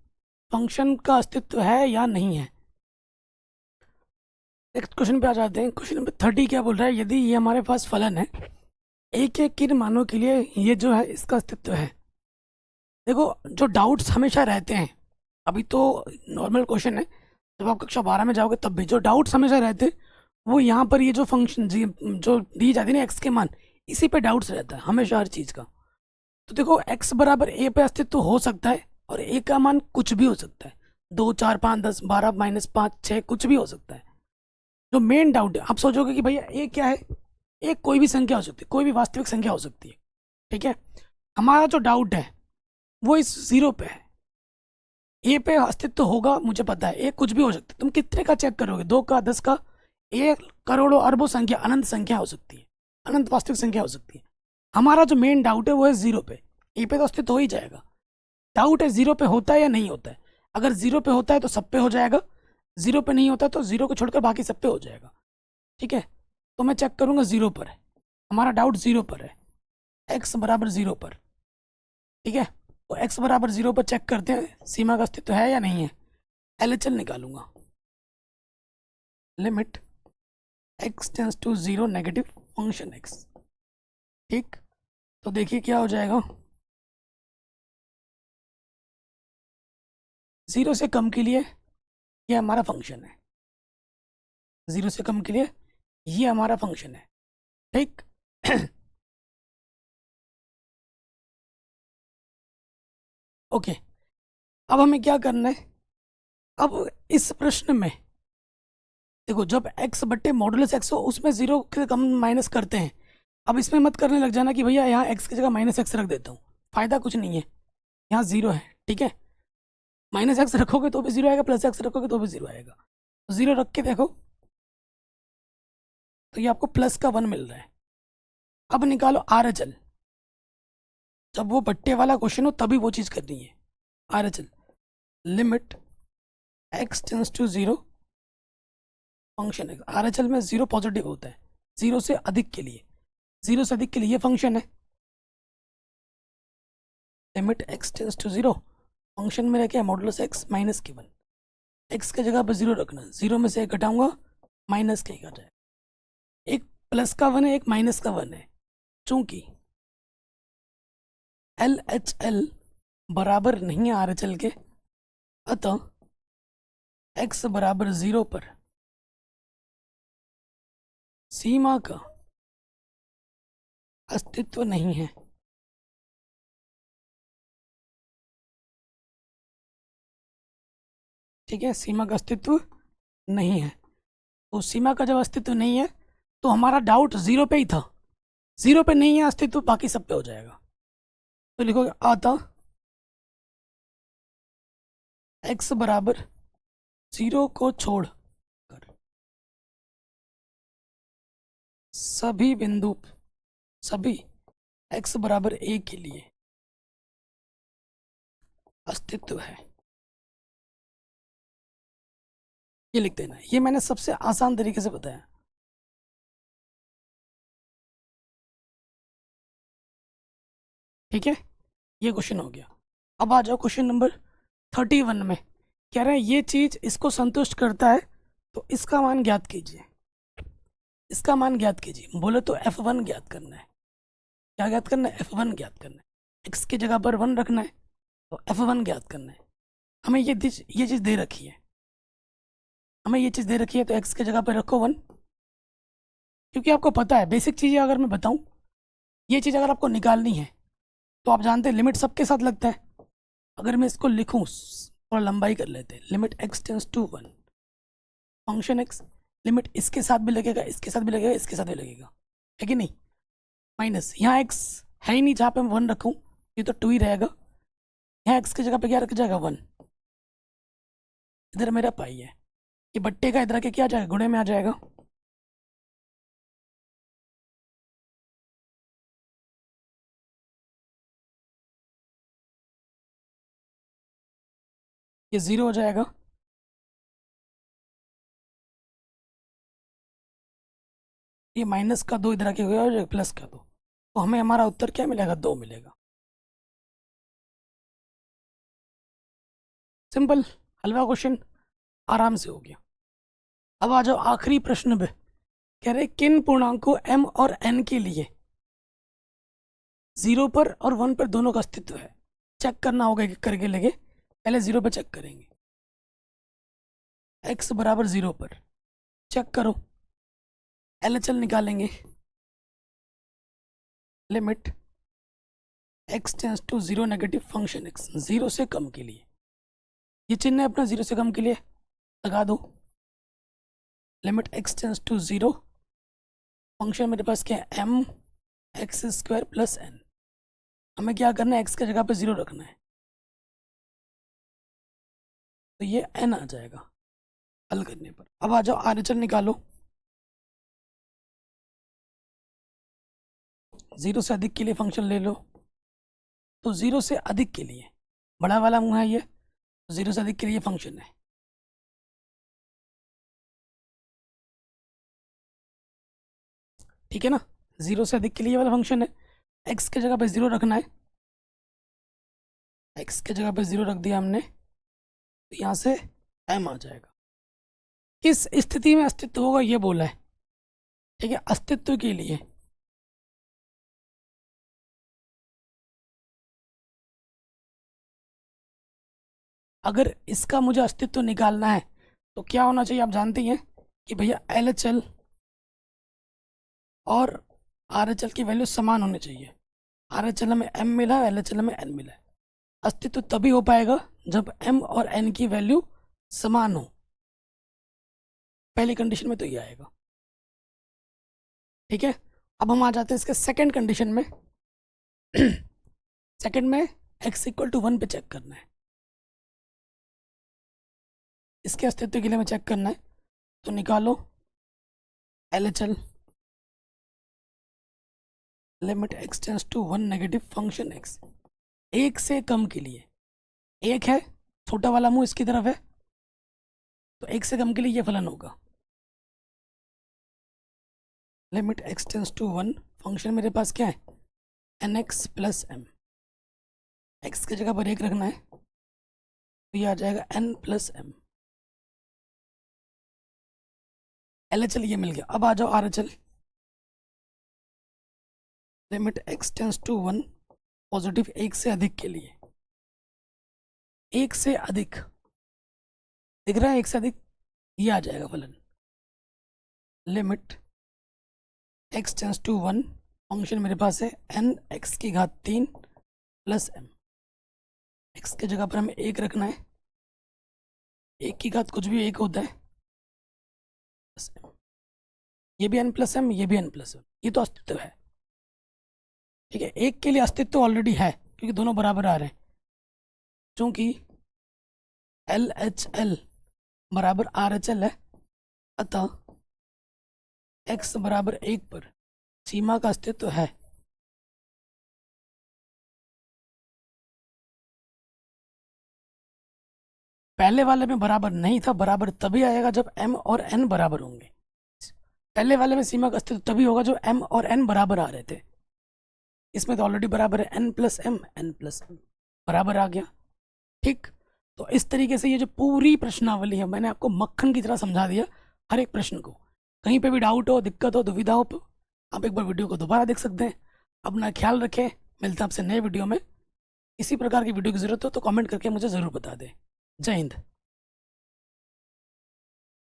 फंक्शन का अस्तित्व है या नहीं है। नेक्स्ट क्वेश्चन पे आ जाते हैं। क्वेश्चन नंबर 30 क्या बोल रहा है, यदि ये हमारे पास फलन है एक एक किन मानों के लिए ये जो है इसका अस्तित्व है। देखो जो डाउट्स हमेशा रहते हैं, अभी तो नॉर्मल क्वेश्चन है, जब आप कक्षा 12 में जाओगे तब भी जो डाउट्स हमेशा रहते हैं वो यहाँ पर ये जो फंक्शन जो दी जाती है ना एक्स के मान, इसी पे डाउट्स रहता है हमेशा हर चीज़ का। तो देखो एक्स बराबर ए पे अस्तित्व हो सकता है और ए का मान कुछ भी हो सकता है, 2 4 5 10 12 -5 6 कुछ भी हो सकता है। जो मेन डाउट है, आप सोचोगे कि भैया ए क्या है, एक कोई भी संख्या हो सकती है, कोई भी वास्तविक संख्या हो सकती है, ठीक है। हमारा जो डाउट है वो इस 0 पे है। ए पे अस्तित्व होगा मुझे पता है, ए कुछ भी हो सकता है, तुम कितने का चेक करोगे, 2 का 10 का, ए करोड़ों अरबों संख्या, अनंत संख्या हो सकती है, अनंत वास्तविक संख्या हो सकती है। हमारा जो मेन डाउट है वो है 0 पे, ए पे तो अस्तित्व हो ही जाएगा। डाउट है 0 पे होता है या नहीं होता है। अगर 0 पे होता है तो सब पे हो जाएगा, 0 पे नहीं होता तो 0 को छोड़कर बाकी सब पे हो जाएगा, ठीक है। तो मैं चेक करूंगा 0 पर है, हमारा डाउट 0 पर है, x बराबर 0 पर, ठीक है। तो x बराबर 0 पर चेक करते हैं सीमा का अस्तित्व है या नहीं है। LHL निकालूंगा, limit x tends to 0 negative function x, ठीक। तो देखिए क्या हो जाएगा, 0 से कम के लिए ये हमारा फंक्शन है, 0 से कम के लिए ये हमारा फंक्शन है, ठीक। ओके, अब हमें क्या करना है, अब इस प्रश्न में देखो जब x बट्टे मॉडुलस x हो उसमें 0 से कम माइनस करते हैं। अब इसमें मत करने लग जाना कि भैया यहाँ x की जगह माइनस एक्स रख देता हूँ, फायदा कुछ नहीं है, यहाँ 0 है, ठीक है। माइनस एक्स रखोगे तो भी 0 आएगा, प्लस एक्स रखोगे तो भी 0 आएगा। तो 0 रख के देखो तो ये आपको प्लस का 1 मिल रहा है। अब निकालो RHL, जब वो बट्टे वाला क्वेश्चन हो तभी वो चीज़ करनी है। RHL limit x tends to 0 function है, RHL में 0 पॉजिटिव होता है, 0 से अधिक के लिए, 0 से अधिक के लिए ये फंक्शन है। Limit x tends to 0 function में क्या है, मॉडुलस x माइनस के 1, x की जगह पर 0 रखना, 0 में से एक घटाऊंगा माइनस के एक आ जाए, एक प्लस का 1 है एक माइनस का 1 है। चूंकि LHL बराबर नहीं है आर एच एल के, अतः x बराबर 0 पर सीमा का अस्तित्व नहीं है। ठीक है, सीमा का अस्तित्व नहीं है। तो सीमा का जब अस्तित्व नहीं है तो हमारा डाउट 0 पे ही था, 0 पे नहीं है अस्तित्व, बाकी सब पे हो जाएगा। तो लिखोगे अतः x बराबर 0 को छोड़ कर सभी बिंदु, सभी x बराबर a के लिए अस्तित्व है। ये लिख देना, ये मैंने सबसे आसान तरीके से बताया। ठीक है, ये क्वेश्चन हो गया। अब आ जाओ क्वेश्चन नंबर 31 में। कह रहे हैं ये चीज इसको संतुष्ट करता है तो इसका मान ज्ञात कीजिए। इसका मान ज्ञात कीजिए, बोले तो f1 ज्ञात करना है। क्या ज्ञात करना है? f1 ज्ञात करना है। x की जगह पर 1 रखना है तो f1 ज्ञात करना है। हमें ये चीज़ दे रखी है, हमें ये चीज़ दे रखी है तो x की जगह पर रखो 1, क्योंकि आपको पता है बेसिक चीज़ें अगर मैं बताऊं, ये चीज़ अगर आपको निकालनी है तो आप जानते हैं लिमिट सबके साथ लगता है। अगर मैं इसको लिखूं, थोड़ा लंबाई कर लेते हैं, limit x tends to 1 function x, limit इसके साथ भी लगेगा, इसके साथ भी लगेगा, इसके साथ भी लगेगा, है कि नहीं? माइनस यहाँ x है ही नहीं, जहाँ पे मैं 1 रखूँ ये तो 2 ही रहेगा। यहाँ x की जगह पे क्या रख जाएगा? 1। इधर मेरा पाई है, ये बट्टे का इधर के क्या आ जाएगा? गुणे में आ जाएगा। ये 0 हो जाएगा। ये माइनस का 2 इधर आके हो जाएगा, प्लस का 2, तो हमें हमारा उत्तर क्या मिलेगा? 2 मिलेगा। सिंपल, हलवा क्वेश्चन आराम से हो गया। अब आ जाओ आखिरी प्रश्न पे। कह रहे किन पूर्णांकों m और n के लिए 0 पर और 1 पर दोनों का अस्तित्व है? चेक करना होगा एक करके लेके, पहले 0 पर चेक करेंगे। x बराबर 0 पर चेक करो, LHL निकालेंगे। Limit x tends to 0 negative function x 0 से कम के लिए, ये चिन्ह है अपना 0 से कम के लिए, लगा दो। Limit x tends to 0, function मेरे पास क्या है? m x square plus n। हमें क्या करना है? x की जगह पे 0 रखना है, तो ये n आ जाएगा हल करने पर। अब आ जाओ RHL निकालो। 0 से अधिक के लिए फंक्शन ले लो, तो 0 से अधिक के लिए बड़ा वाला मुँह है ये, 0 से अधिक के लिए फंक्शन है। ठीक है ना, 0 से अधिक के लिए वाला फंक्शन है। x की जगह पे 0 रखना है, x की जगह पे 0 रख दिया हमने, तो यहाँ से m आ जाएगा। किस स्थिति में अस्तित्व होगा ये बोला है। ठीक है, अस्तित्व के लिए अगर इसका मुझे अस्तित्व निकालना है तो क्या होना चाहिए? आप जानते ही हैं कि भैया LHL और RHL की वैल्यू समान होनी चाहिए। RHL में m मिला है, LHL में n मिला है। अस्तित्व तभी हो पाएगा जब m और n की वैल्यू समान हो, पहली कंडीशन में तो ये आएगा। ठीक है, अब हम आ जाते हैं इसके सेकंड कंडीशन में। सेकंड में x इक्वल टू 1 पे चेक करना है, इसके अस्तित्व के लिए हमें चेक करना है, तो निकालो LHL। Limit x tends to 1 negative function x 1 से कम के लिए, 1 है छोटा वाला मुंह इसकी तरफ है, तो 1 से कम के लिए ये फलन होगा। Limit x tends to 1, function मेरे पास क्या है? nx प्लस m, x की जगह पर 1 रखना है, तो ये आ जाएगा n प्लस m। LHL ये मिल गया। अब आ जाओ RHL। Limit x tends to 1 positive 1 से अधिक के लिए, एक से अधिक दिख रहा है, एक से अधिक, ये आ जाएगा फलन। Limit x tends to 1, function मेरे पास है n x की घात 3 प्लस m। x की जगह पर हमें 1 रखना है, 1 की घात कुछ भी 1 होता है, प्लस m। ये भी n प्लस m, ये भी n प्लस m, ये तो अस्तित्व है। ठीक है, एक के लिए अस्तित्व ऑलरेडी है क्योंकि दोनों बराबर आ रहे हैं, चूंकि एल एच एल बराबर आर एच एल है, अतः x बराबर 1 पर सीमा का अस्तित्व है। पहले वाले में बराबर नहीं था, बराबर तभी आएगा जब m और n बराबर होंगे। पहले वाले में सीमा का अस्तित्व तभी होगा जो m और n बराबर आ रहे थे, इसमें तो ऑलरेडी बराबर है, n plus m, n plus m बराबर आ गया। ठीक, तो इस तरीके से ये जो पूरी प्रश्नावली है मैंने आपको मक्खन की तरह समझा दिया। हर एक प्रश्न को, कहीं पे भी डाउट हो, दिक्कत हो, दुविधा हो, आप एक बार वीडियो को दोबारा देख सकते हैं। अपना ख्याल रखें, मिलते हैं आपसे नए वीडियो में। इसी प्रकार की वीडियो की ज़रूरत हो तो कमेंट करके मुझे ज़रूर बता दें। जय हिंद।